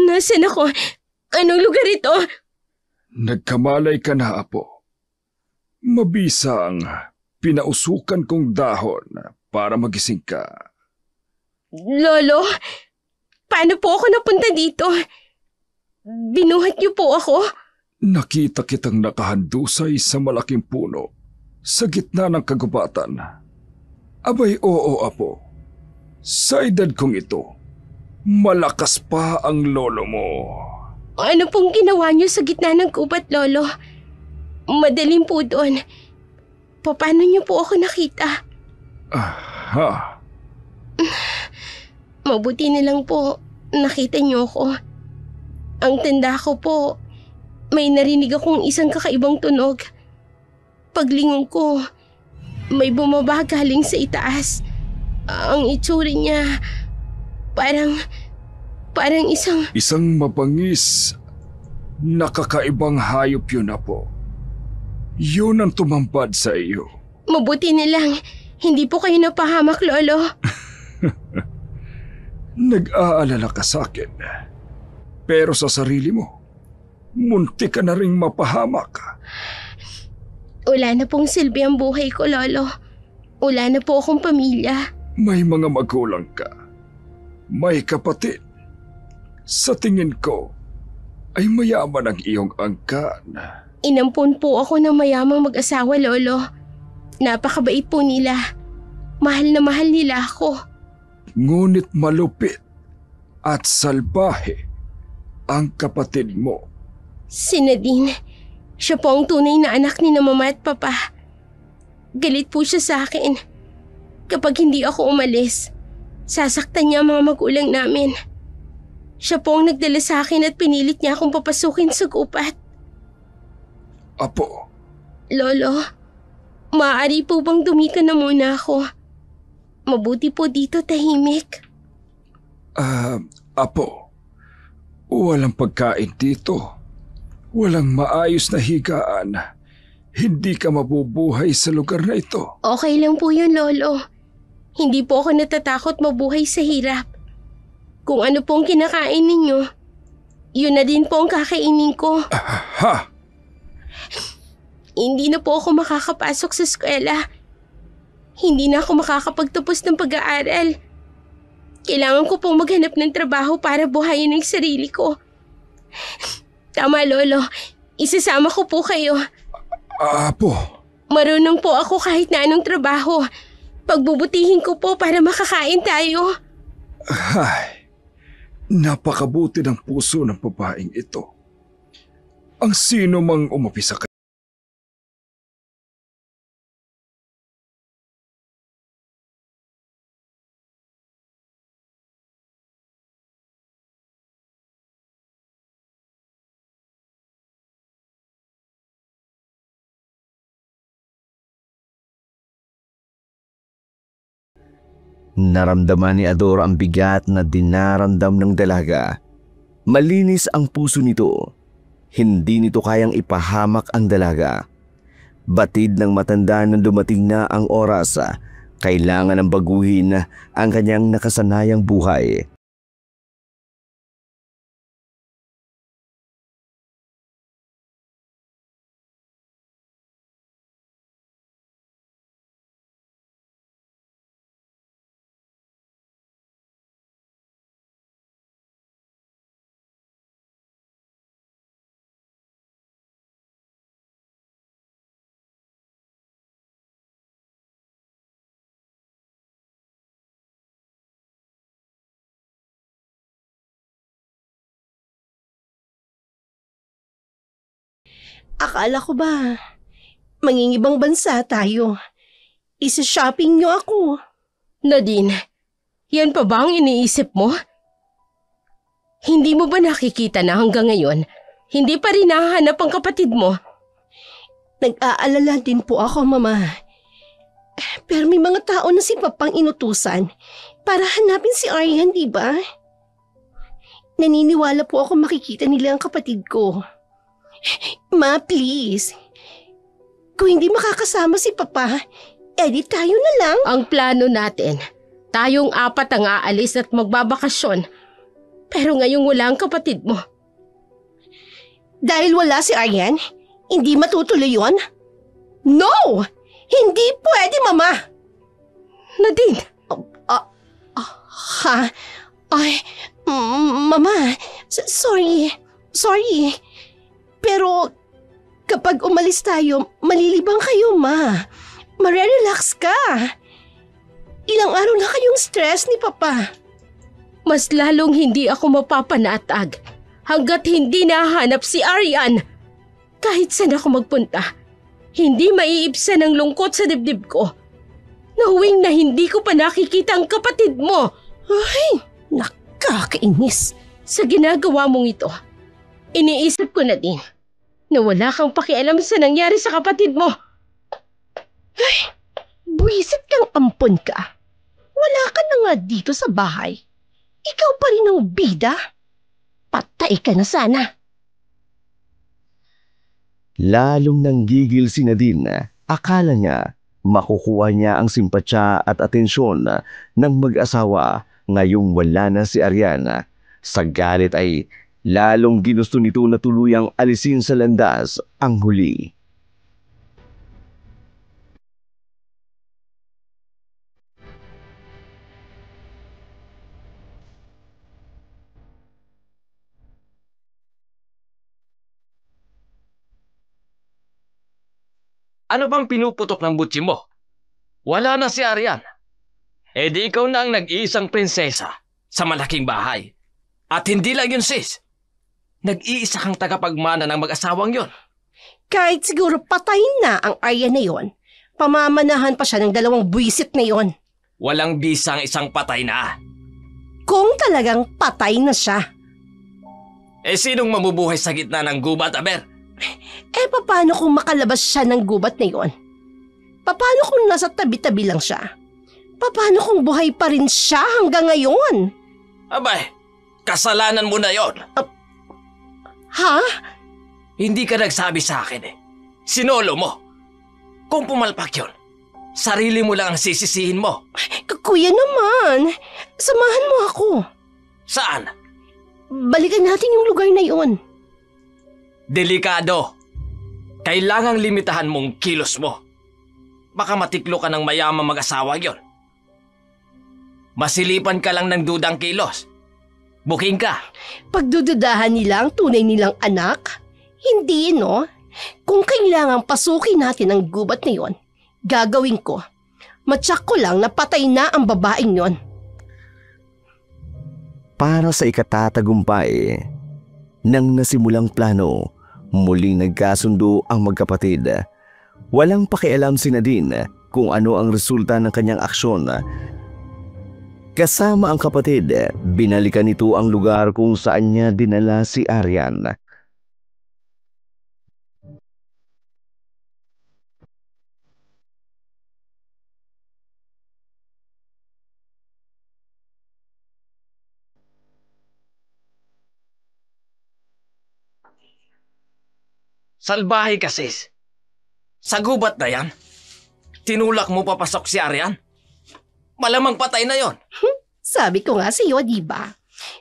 Nasaan ako? Anong lugar ito? Nagkamalay ka na, Apo. Mabisa ang pinausukan kong dahon para magising ka. Lolo, paano po ako napunta dito? Binuhat niyo po ako? Nakita kitang nakahandusay sa malaking puno sa gitna ng kagubatan. Abay, oo, Apo. Sa edad kong ito, malakas pa ang lolo mo. Ano pong ginawa niyo sa gitna ng gubat, Lolo? Madaling po doon. Paano niyo po ako nakita? Mabuti na lang po nakita niyo ako. Ang tanda ko po, may narinig akong isang kakaibang tunog. Paglingon ko, may bumaba galing sa itaas. Ang itsura niya, parang isang... Isang mabangis, nakakaibang hayop yun, Apo. Yun ang tumampad sa iyo. Mabuti na lang, hindi po kayo napahamak, Lolo. Nag-aalala ka sa akin. Pero sa sarili mo, munti ka na ring mapahamak. Wala na pong silbi ang buhay ko, Lolo. Wala na po akong pamilya. May mga magulang ka. May kapatid. Sa tingin ko, ay mayaman ang iyong angkan. Inampun po ako ng mayamang mag-asawa, Lolo. Napakabait po nila. Mahal na mahal nila ako. Ngunit malupit at salbahe ang kapatid mo. Si Nadine, siya po ang tunay na anak ni na Mama at Papa. Galit po siya sa akin. Kapag hindi ako umalis, sasaktan niya ang mga magulang namin. Siya po ang nagdala sa akin at pinilit niya akong papasukin sa gubat. Apo. Lolo, maaari po bang dumika na muna ako? Mabuti po dito tahimik. Apo, walang pagkain dito. Walang maayos na higaan. Hindi ka mabubuhay sa lugar na ito. Okay lang po yun, Lolo. Hindi po ako natatakot mabuhay sa hirap. Kung ano pong kinakain ninyo, yun na din po ang kakainin ko. Hindi na po ako makakapasok sa eskwela. Hindi na ako makakapagtapos ng pag-aaral. Kailangan ko pong maghanap ng trabaho para buhayin ang sarili ko. Tama, Lolo. Isasama ko po kayo. Apo, Marunong po ako kahit na anong trabaho. Pagbubutihin ko po para makakain tayo. ay, napakabuti ng puso ng babaeng ito. Ang sino mang umapi sa kanya. Naramdaman ni Adora ang bigat na dinaramdam ng dalaga. Malinis ang puso nito. Hindi nito kayang ipahamak ang dalaga. Batid ng matanda na dumating na ang oras, kailangan ng baguhin ang kanyang nakasanayang buhay. Akala ko ba, mangingibang bansa tayo. Isa-shopping niyo ako. Nadine, yan pa ba ang iniisip mo? Hindi mo ba nakikita na hanggang ngayon, hindi pa rin nahahanap ang kapatid mo? Nag-aalala din po ako, Mama. Pero may mga tao na si Papang inutusan para hanapin si Aryan, di ba? Naniniwala po ako makikita nila ang kapatid ko. Ma, please. Kung hindi makakasama si Papa, edi tayo na lang. Ang plano natin, tayong apat ang aalis at magbabakasyon. Pero ngayong wala ang kapatid mo. Dahil wala si Aryan, hindi matutuloy yun? No! Hindi pwede, Mama! Nadine! Ha? Ay, Mama, sorry. Pero kapag umalis tayo, malilibang kayo, Ma. Marerelax ka. Ilang araw na kayong stress ni Papa. Mas lalong hindi ako mapapanatag hanggat hindi nahanap si Aryan. Kahit saan ako magpunta, hindi maiibsan ang lungkot sa dibdib ko. Knowing na hindi ko pa nakikita ang kapatid mo. Ay, nakakainis. Sa ginagawa mong ito, iniisip ko na din na wala kang pakialam sa nangyari sa kapatid mo. Ay, buwisit kang ampon ka. Wala ka na nga dito sa bahay. Ikaw pa rin ang bida. Patay ka na sana. Lalong nanggigil si Nadine. Akala niya makukuha niya ang simpatsya at atensyon ng mag-asawa ngayong wala na si Ariana. Sa galit ay lalong ginusto nito na tuluyang alisin sa landas ang huli. Ano bang pinuputok ng butsi mo? Wala na si Aryan. E di ikaw na ang nag-iisang prinsesa sa malaking bahay. At hindi lang yun, sis. Nag-iisa kang tagapagmana ng mag-asawang yon. Kahit siguro patay na ang Aryan na yon, pamamanahan pa siya ng dalawang buwisit na yon. Walang bisang isang patay na. Kung talagang patay na siya. Eh sinong mamubuhay sa gitna ng gubat, Aber? Eh paano kung makalabas siya ng gubat na yon? Paano kung nasa tabi-tabi lang siya? Paano kung buhay pa rin siya hanggang ngayon? Abay, kasalanan mo na yon. Ha? Hindi ka nagsabi sa akin eh. Sinolo mo. Kung pumalpak yun, sarili mo lang ang sisisihin mo. Kuya naman, samahan mo ako. Saan? Balikan natin yung lugar na yon. Delikado. Kailangang limitahan mong kilos mo. Baka matiklo ka ng mayamang mag-asawa yon. Masilipan ka lang ng dudang kilos. Booking ka. Pagdududahan nila ang tunay nilang anak? Hindi, no? Kung kailangang pasukin natin ang gubat na yon, gagawin ko. Matyak ko lang na patay na ang babaeng yon. Para sa ikatatagumpay ng nasimulang plano, muling nagkasundo ang magkapatid. Walang pakialam si Nadine kung ano ang resulta ng kanyang aksyon. Kasama ang kapatid, binalikan nito ang lugar kung saan niya dinala si Aryan. Salbahe ka, sis. Sa gubat na yan, tinulak mo papasok si Arian. Malamang patay na yon. Sabi ko nga sa iyo, di ba?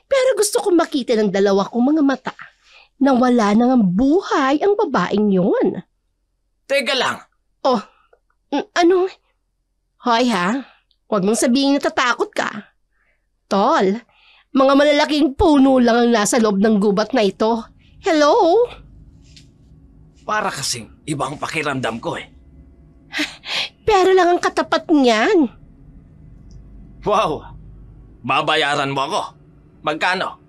Pero gusto kong makita ng dalawa kong mga mata na wala nang ang buhay ang babaeng yon. Teka lang. Oh, ano? Hoy ha, huwag mong sabihin natatakot ka. Tol, mga malalaking puno lang ang nasa loob ng gubat na ito. Hello? Para kasing ibang pakiramdam ko eh. Pero lang ang katapat niyan. Wow! Babayaran mo ako. Magkano?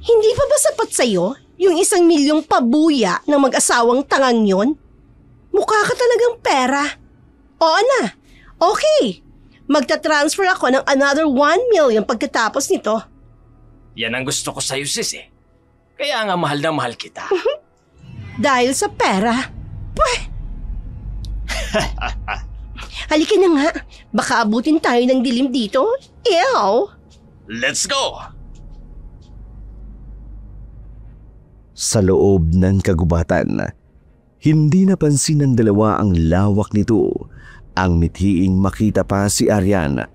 Hindi pa ba sapat sa'yo yung 1,000,000 pabuya ng mag-asawang tangang yon? Mukha ka talagang pera. Oo na. Okay. Magta-transfer ako ng another 1,000,000 pagkatapos nito. Yan ang gusto ko sa'yo, sis eh. Kaya nga mahal na mahal kita. Dahil sa pera. Pweh! Halika na nga. Baka abutin tayo ng dilim dito. Ew! Let's go! Sa loob ng kagubatan, hindi napansin ng dalawa ang lawak nito. Ang mithiing makita pa si Aryan.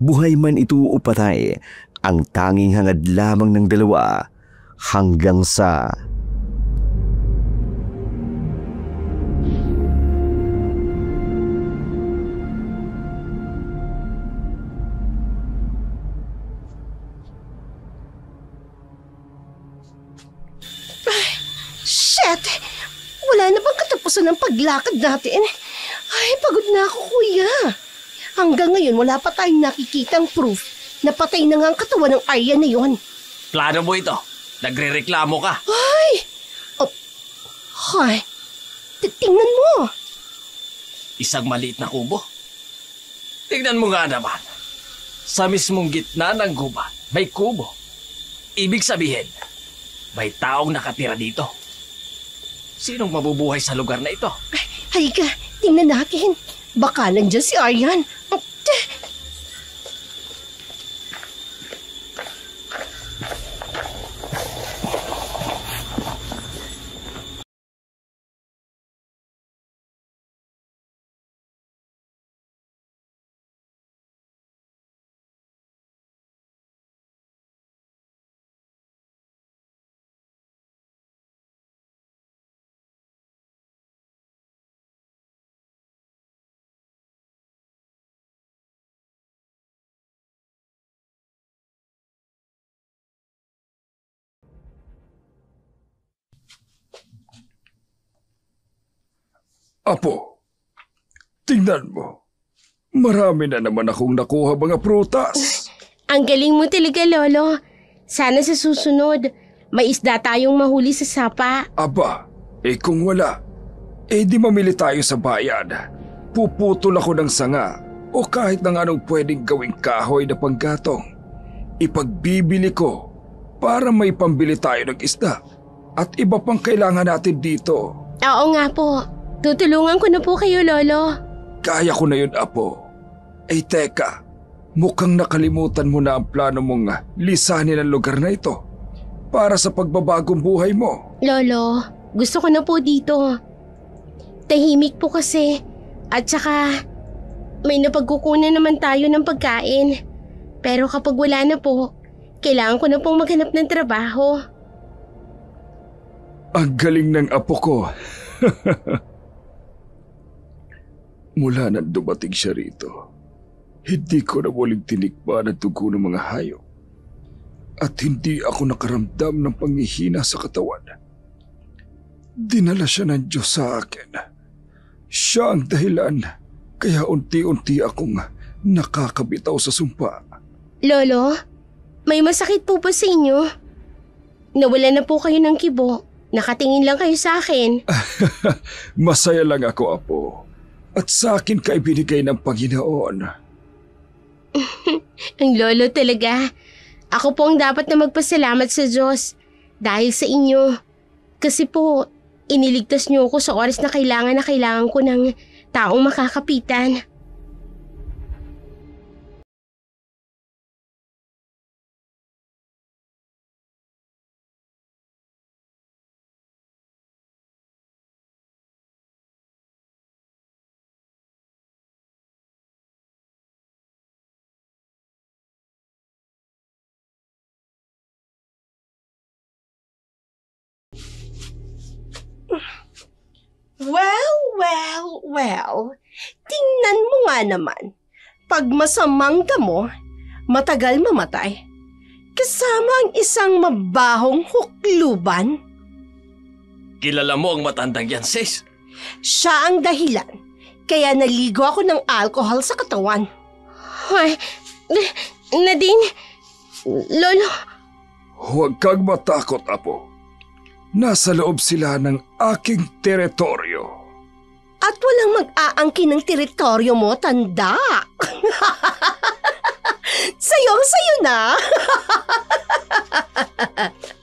Buhay man ito o patay, ang tanging hangad lamang ng dalawa hanggang sa... Shit! Wala na bang katapusan ng paglakad natin? Ay, pagod na ako, kuya. Hanggang ngayon, wala pa tayong nakikitang proof na patay na nga ang katawan ng Arya na yon. Plano mo ito. Nagre-reklamo ka. Ay! Oh, ay! Tingnan mo! Isang maliit na kubo. Tignan mo nga naman. Sa mismong gitna ng gubat, may kubo. Ibig sabihin, may taong nakatira dito. Sinong mabubuhay sa lugar na ito? Halika, tingnan natin. Baka nandiyan si Aryan. Apo, tingnan mo. Marami na naman akong nakuha mga prutas. Ang galing mo talaga, Lolo. Sana sa susunod, may isda tayong mahuli sa sapa. Aba, kung wala, di mamili tayo sa bayan. Puputol ako ng sanga o kahit ng anong pwedeng gawing kahoy na panggatong. Ipagbibili ko para may pambili tayo ng isda at iba pang kailangan natin dito. Oo nga po. Tutulungan ko na po kayo, Lolo. Kaya ko na yun, Apo. Teka, mukhang nakalimutan mo na ang plano mong lisanin ang lugar na ito para sa pagbabagong buhay mo. Lolo, gusto ko na po dito. Tahimik po kasi. At saka, may napagkukunan naman tayo ng pagkain. Pero kapag wala na po, kailangan ko na pong maghanap ng trabaho. Ang galing ng apo ko. Mula nang dumating siya rito, hindi ko na muling tinikman ang dugo ng mga hayop. at hindi ako nakaramdam ng panghihina sa katawan. Dinala siya ng Diyos sa akin. Siya ang dahilan kaya unti-unti akong nakakabitaw sa sumpa. Lolo, may masakit po ba sa inyo? Nawala na po kayo ng kibo. Nakatingin lang kayo sa akin. Masaya lang ako, Apo. At sa akin ka ibinigay ng Panginoon. Ang lolo talaga. Ako po ang dapat na magpasalamat sa Diyos dahil sa inyo. Kasi po, iniligtas niyo ako sa oras na kailangan ko ng taong makakapitan. Well. Tingnan mo nga naman. Pag masamang damo, matagal mamatay. Kasama ang isang mabahong hukluban. Kilala mo ang matandang yan, sis. Siya ang dahilan. Kaya naligo ako ng alcohol sa katawan. Ay, Nadine, Lolo. Huwag kang matakot, Apo. Nasa loob sila ng aking teritoryo. At walang mag-aangkin ng teritoryo mo, tanda. Sayo na.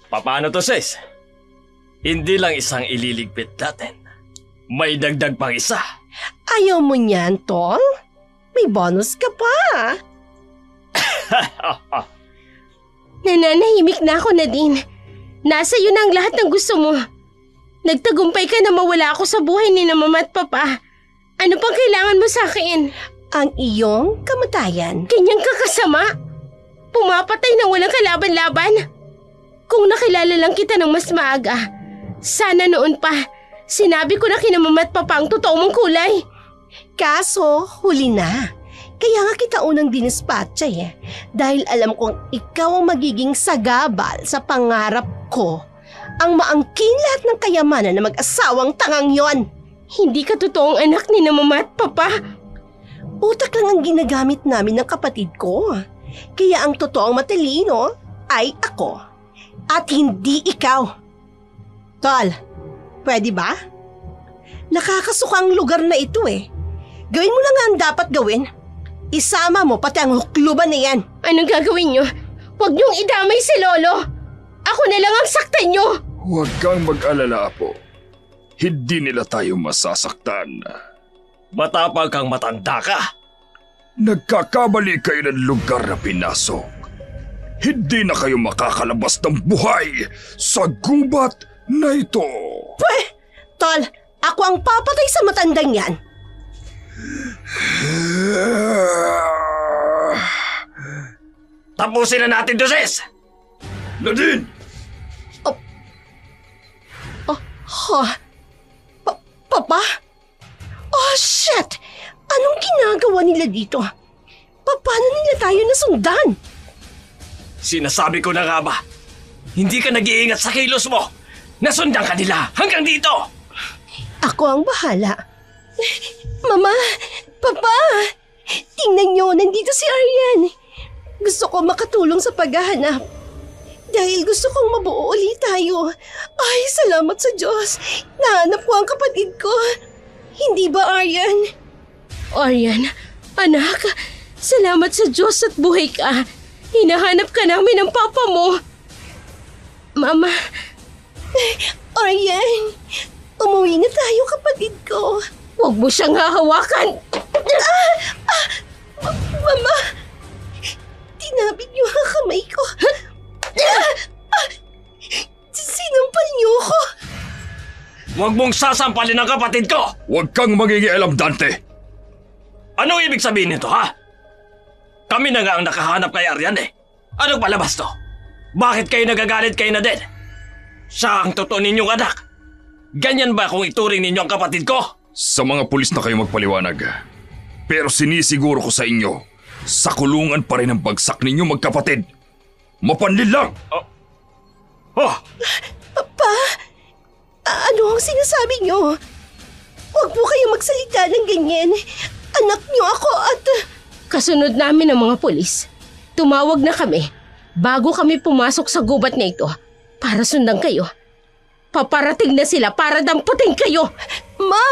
Paano to, sis? Hindi lang isang ililigpit natin. May dagdag pang isa. Ayaw mo niyan, Tol? May bonus ka pa. Nananahimik na ako, Nadine. Nasa iyo na ang lahat ng gusto mo. Nagtagumpay ka na mawala ako sa buhay ni na Mama at Papa. Ano pang kailangan mo sa akin? Ang iyong kamatayan. Kanyang kakasama? Pumapatay na walang kalaban-laban? Kung nakilala lang kita ng mas maaga, sana noon pa, sinabi ko na kina Mama at Papa ang totoo mong kulay. Kaso, huli na. Kaya nga kita unang dinispatcha dahil alam kong ikaw ang magiging sagabal sa pangarap ko. Ang maangkin lahat ng kayamanan na mag-asawang tangang yon. Hindi ka totoong anak ni na Mama at Papa. Utak lang ang ginagamit namin ng kapatid ko. Kaya ang totoong matalino ay ako. At hindi ikaw. Tol, pwede ba? Nakakasuka ang lugar na ito Gawin mo lang ang dapat gawin. Isama mo pati ang hukluban na yan. Anong gagawin niyo? Huwag niyong idamay si Lolo. Ako na lang ang saktan niyo. Huwag kang mag-alala, Apo. Hindi nila tayo masasaktan. Matapang kang matanda ka. Nagkakamali kayo ng lugar na pinasok. Hindi na kayo makakalabas ng buhay sa gubat na ito. Tol, ako ang papatay sa matandang yan. Tapusin na natin to, sis! Nadine! Papa? Oh, shit! Anong ginagawa nila dito? Paano nila tayo nasundan? Sinasabi ko na nga ba? Hindi ka nag-iingat sa kilos mo. Nasundan ka nila hanggang dito. Ako ang bahala. Mama! Papa! Tingnan nyo, nandito si Aryan. Gusto ko makatulong sa paghahanap. Dahil gusto kong mabuo ulit tayo. Ay, salamat sa Diyos. Nahanap ko ang kapatid ko. Hindi ba, Aryan? Aryan, anak, salamat sa Diyos at buhay ka. Hinahanap ka namin ng papa mo. Mama. Aryan, umuwi na tayo, kapatid ko. Huwag mo siyang hahawakan. Mama, tinapit niyo ang kamay ko. Sinampal niyo ako. Huwag mong sasampalin ang kapatid ko! Huwag kang magigialam, Dante. Anong ibig sabihin nito, ha? Kami na nga ang nakahanap kay Aryan Anong palabas to? Bakit kayo nagagalit kay Nadine? Siya ang totoo ninyong anak. Ganyan ba kung ituring ninyo ang kapatid ko? Sa mga pulis na kayo magpaliwanag. Pero sinisiguro ko sa inyo, sa kulungan pa rin ang bagsak ninyo magkapatid. Mapanlin lang! Oh, Pa, ano ang sinasabi niyo? Huwag po kayong magsalita ng ganyan. Anak niyo ako at... Kasunod namin ng mga pulis. Tumawag na kami bago kami pumasok sa gubat na ito para sundan kayo. Paparating na sila para damputin kayo. Ma!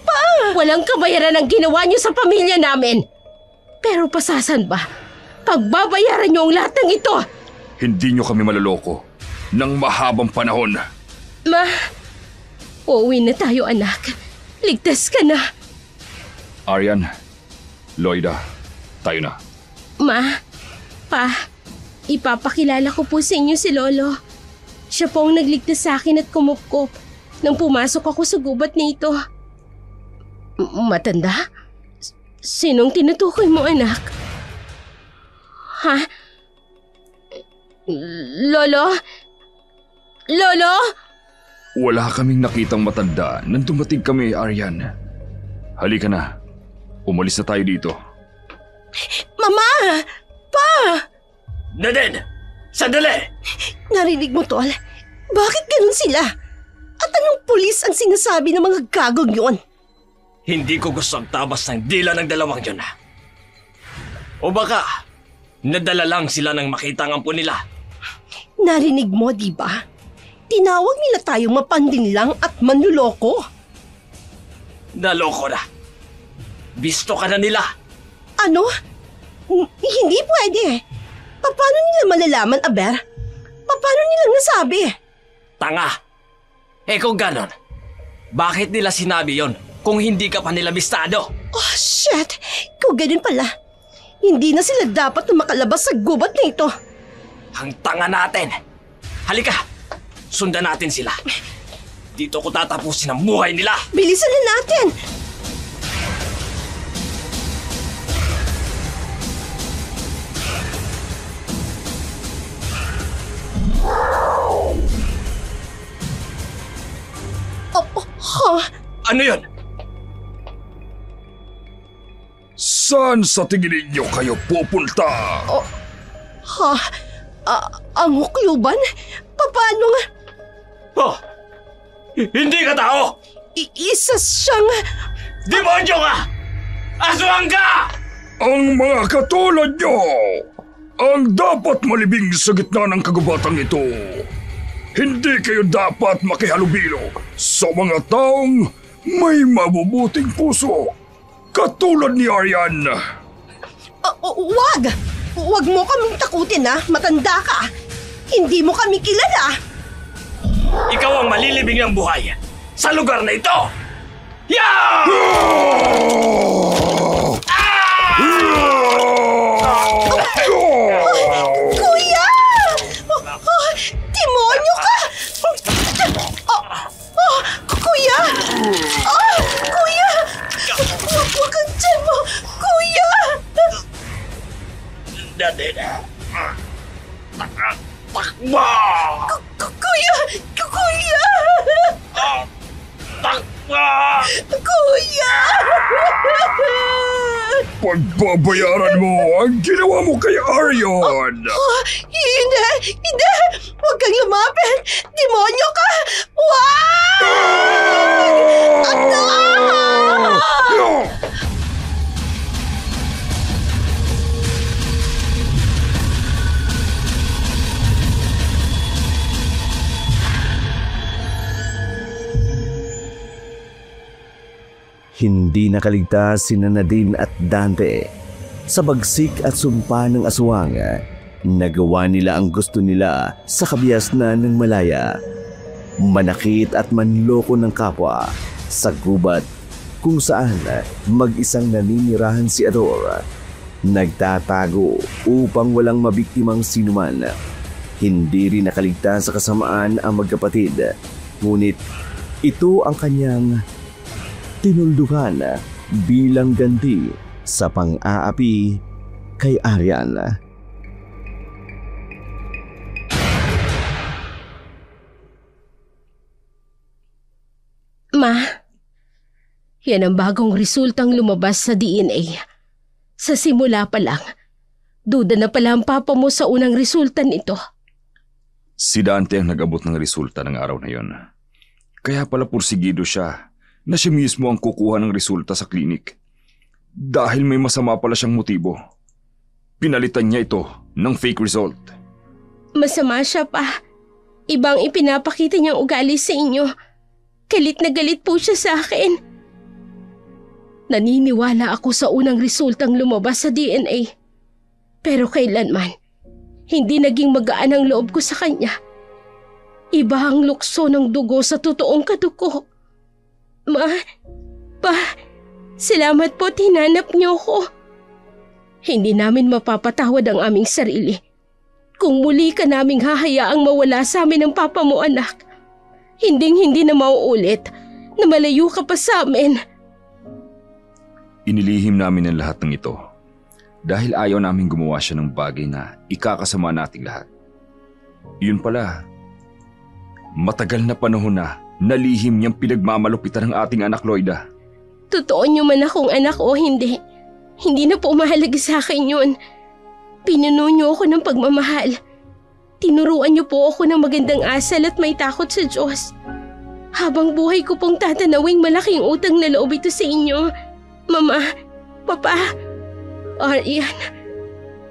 Pa! Walang kabayaran ang ginawa niyo sa pamilya namin. Pero pasasan ba? Pagbabayaran niyo ang lahat ng ito. Hindi nyo kami maloloko ng mahabang panahon. Ma, uuwi na tayo anak. Ligtas ka na. Aryan, Loida, tayo na. Ma, Pa, ipapakilala ko po sa inyo si Lolo. Siya po ang nagligtas sa akin at kumupkop nang pumasok ako sa gubat na ito. Matanda? Sinong tinutukoy mo, anak? Ha? Lolo? Lolo? Wala kaming nakitang matanda nang dumating kami, Aryan. Halika na. Umalis na tayo dito. Mama! Pa! Nadine! Sandali! Narinig mo, Tol? Bakit ganun sila? At anong pulis ang sinasabi ng mga gagong yun? Hindi ko gusto ang tabas ng dila ng dalawang yun. O baka, nadala lang sila nang makita ang ampon nila. Narinig mo, di ba? Tinawag nila tayong mapandinlang at manluloko. Naloko na. Bisto ka na nila. Ano? Hindi pwede. Paano nila malalaman, Aber? Paano nilang nasabi? Tanga. Kung ganon, bakit nila sinabi yon kung hindi ka pa nila bistado? Oh, shit! Kung ganun pala, hindi na sila dapat na makalabas sa gubat na ito. Ang tanga natin. Halika, sundan natin sila. Dito ko tatapusin ang buhay nila. Bilisan na natin! Ano yun? Saan sa tingin ninyo kayo pupunta? Ang hukluban? Paano nga? Oh, hindi ka tao! Isa siyang... Demonyo ka! Aswang ka! Ang mga katulad nyo ang dapat malibing sa gitna ng kagubatang ito. Hindi kayo dapat makihalubilo sa mga taong may mabubuting puso katulad ni Aryan. Wag! Wag mo kaming takutin, ha? Matanda ka. Hindi mo kami kilala. Ikaw ang malilibing ng buhay sa lugar na ito! Yeah! Kuya! Demonyo ka! Kuya! Kuya! Huwag kang dyan mo! Kuya! Takbo! Kuya! Kuya! Takbo! Kuya! Pagbabayaran mo ang ginawa mo kay Aryan. Hindi! Hindi! Huwag kang lumapit! Demonyo ka! Wag! Hindi nakaligtas sina Nadine at Dante. Sa bagsik at sumpa ng aswang, nagawa nila ang gusto nila sa kabiasnan ng malaya. Manakit at manloko ng kapwa sa gubat kung saan mag-isang naninirahan si Ador. Nagtatago upang walang mabiktimang sinuman. Hindi rin nakaligtas sa kasamaan ang magkapatid. Ngunit ito ang kanyang tinuldukan bilang ganti sa pang-aapi kay Aryan. Ma, yan ang bagong resultang lumabas sa DNA. Sa simula pa lang, Duda na pala ang papa mo sa unang resulta nito. Si Dante ang nag-abot ng resulta ng araw na yon. Kaya pala pursigido siya na siya mismo ang kukuha ng resulta sa klinik. Dahil may masama pala siyang motibo. Pinalitan niya ito ng fake result. Masama siya pa. Ibang ipinapakita niyang ugali sa inyo. Galit na galit po siya sa akin. Naniniwala ako sa unang resultang lumabas sa DNA. Pero kailanman, hindi naging magaan ang loob ko sa kanya. Iba ang lukso ng dugo sa totoong kadugo. Pa, salamat po tinanap niyo ko. Hindi namin mapapatawad ang aming sarili kung muli ka naming hahayaang mawala sa amin ng papa mo, anak. Hinding-hindi na mauulit na malayo ka pa sa amin. Inilihim namin ang lahat ng ito dahil ayaw namin gumawa siya ng bagay na ikakasama nating lahat. Yun pala, matagal na panahon na nalihim niyang pinagmamalupitan ng ating anak Loida. Totoo niyo man akong anak o hindi, hindi na po mahalaga sa akin yun. Pinuno niyo ako ng pagmamahal. Tinuruan niyo po ako ng magandang asal at may takot sa Diyos. Habang buhay ko pong tatanawing malaking utang na loob ito sa inyo. Mama, Papa, Arian,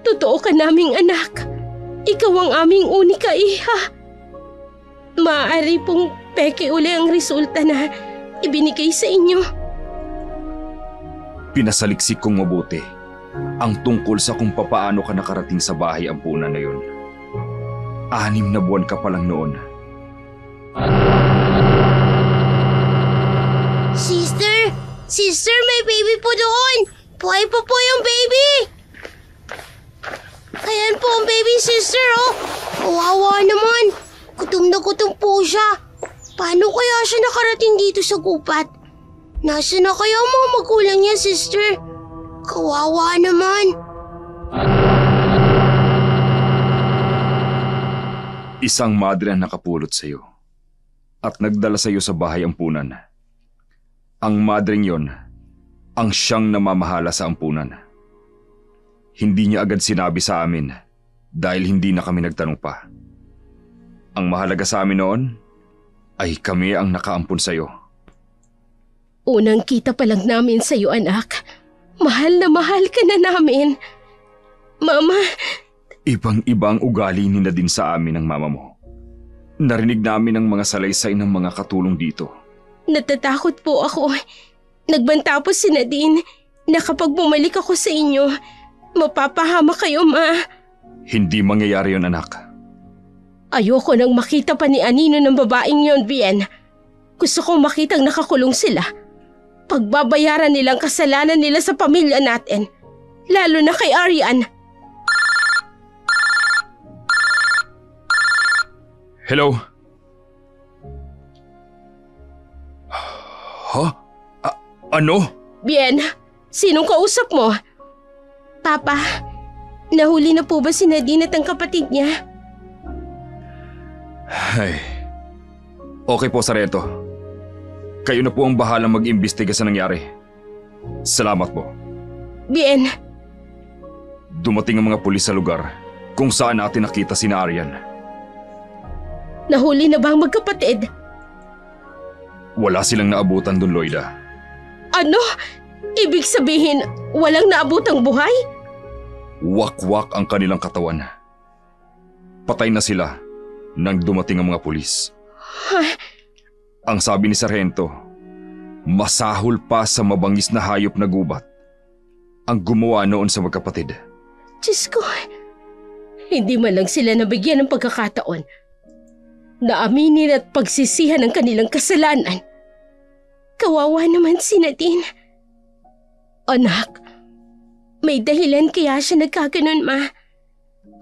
totoo ka naming anak. Ikaw ang aming unika iha. Maaari pong peke uli ang resulta na ibinigay sa inyo. Pinasaliksik kong mabuti ang tungkol sa kung papaano ka nakarating sa bahay ampunan na yun. 6 na buwan ka pa lang noon. Sister! Sister, may baby po doon! Buhay pa po yung baby! Ayan po ang baby, sister, oh! Kawawa naman! Gutom na gutom po siya! Paano kaya siya nakarating dito sa gubat? Nasaan na kaya ang mga magulang niya, sister? Kawawa naman! Isang madre ang nakapulot sa iyo at nagdala sa iyo sa bahay ampunan. Ang madring yon ang siyang namamahala sa ampunan. Hindi niya agad sinabi sa amin dahil hindi na kami nagtanong pa. Ang mahalaga sa amin noon ay kami ang nakaampun sa iyo. Unang kita pa lang namin sa iyo, anak. Mahal na mahal ka na namin. Mama... Ibang-ibang ugali ni Nadine sa amin ng mama mo. Narinig namin ang mga salaysay ng mga katulong dito. Natatakot po ako. Nagbanta po si Nadine na kapag bumalik ako sa inyo, mapapahama kayo, ma. Hindi mangyayari yon, anak. Ayoko nang makita pa ni Anino ng babaeng yon, Bien. Gusto kong makitang nakakulong sila. Pagbabayaran nilang kasalanan nila sa pamilya natin. Lalo na kay Arian. Hello? Ano? Bien, sinong kausap mo? Papa, nahuli na po ba si Nadine at ang kapatid niya? Ay. Okay po, Sarento. Kayo na po ang bahalang mag-imbestiga sa nangyari. Salamat po. Bien. Dumating ang mga pulis sa lugar kung saan natin nakita si Arian. Nahuli na ba ang magkapatid? Wala silang naabutan dun, Loida. Ano? Ibig sabihin, walang naabutang buhay? Wakwak ang kanilang katawan. Patay na sila nang dumating ang mga pulis. Ang sabi ni Sargento, masahol pa sa mabangis na hayop na gubat ang gumawa noon sa magkapatid. Diyos ko, hindi man lang sila nabigyan ng pagkakataon na aminin at pagsisihan ang kanilang kasalanan. Kawawa naman si Nadine. Anak, may dahilan kaya siya nagkaganon, ma.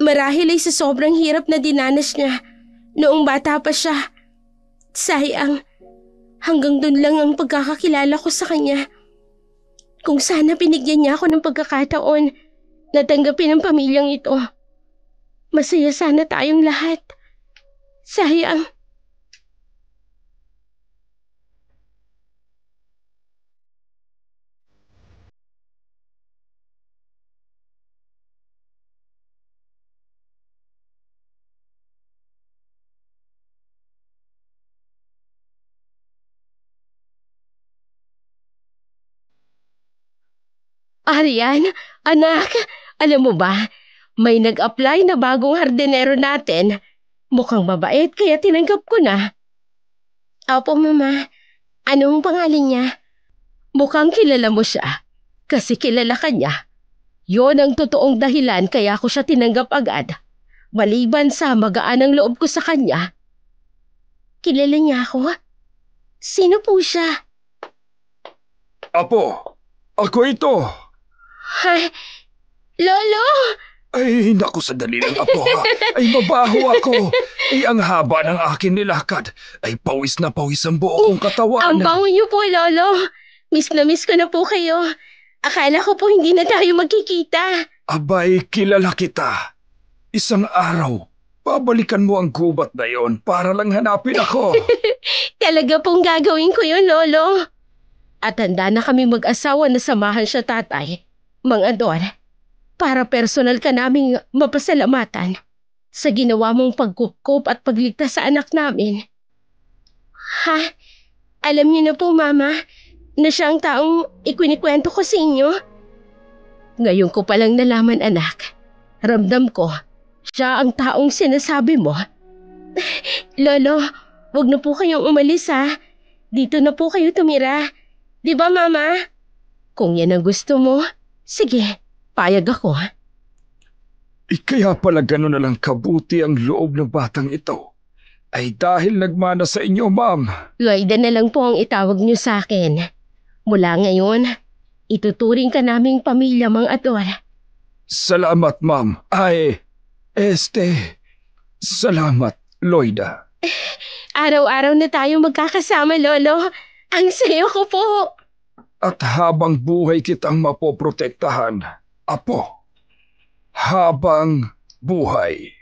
Marahil ay sa sobrang hirap na dinanas niya noong bata pa siya. Sayang, hanggang dun lang ang pagkakakilala ko sa kanya. Kung sana binigyan niya ako ng pagkakataon na tanggapin ang pamilyang ito, masaya sana tayong lahat. Sayang. Arian, anak, alam mo ba, may nag-apply na bagong hardinero natin. Mukhang mabait kaya tinanggap ko na. Opo, Mama. Anong pangalan niya? Mukhang kilala mo siya. Kasi kilala ka niya. Yon ang totoong dahilan kaya ko siya tinanggap agad. Maliban sa magaan ang loob ko sa kanya. Kilala niya ako? Sino po siya? Apo, ako ito. Ay, Lolo! Ay, naku, sandali lang, Apo, ha? Ay, mabaho ako. Ay, ang haba ng akin nilakad. Ay, pawis na pawis ang buong katawan. Ang bango niyo po, Lolo. Miss na miss ko na po kayo. Akala ko po hindi na tayo magkikita. Abay, kilala kita. Isang araw, babalikan mo ang gubat na yon para lang hanapin ako. Talaga pong gagawin ko yun, Lolo. At handa na kami mag-asawa na samahan siya, tatay. Mang Ador, para personal ka naming mapasalamatan sa ginawa mong pagkukup at pagligtas sa anak namin. Ha? Alam niyo na po, Mama, na siya ang taong ikinikwento ko sa inyo. Ngayon ko palang nalaman, anak. Ramdam ko, siya ang taong sinasabi mo. Lolo, wag na po kayong umalis, ha. Dito na po kayo tumira. Di ba, Mama? Kung yan ang gusto mo, sige, payag ako. Kaya pala gano'n na lang kabuti ang loob ng batang ito. Ay dahil nagmana sa inyo, Ma'am. Loida na lang po ang itawag niyo sa akin. Mula ngayon, ituturing ka naming pamilya, Mang Ador. Salamat, Ma'am. Ay, salamat, Loida. Araw-araw na tayo magkakasama, Lolo. Ang sayo ko po. At habang buhay kitang mapoprotektahan, Apo. Habang buhay.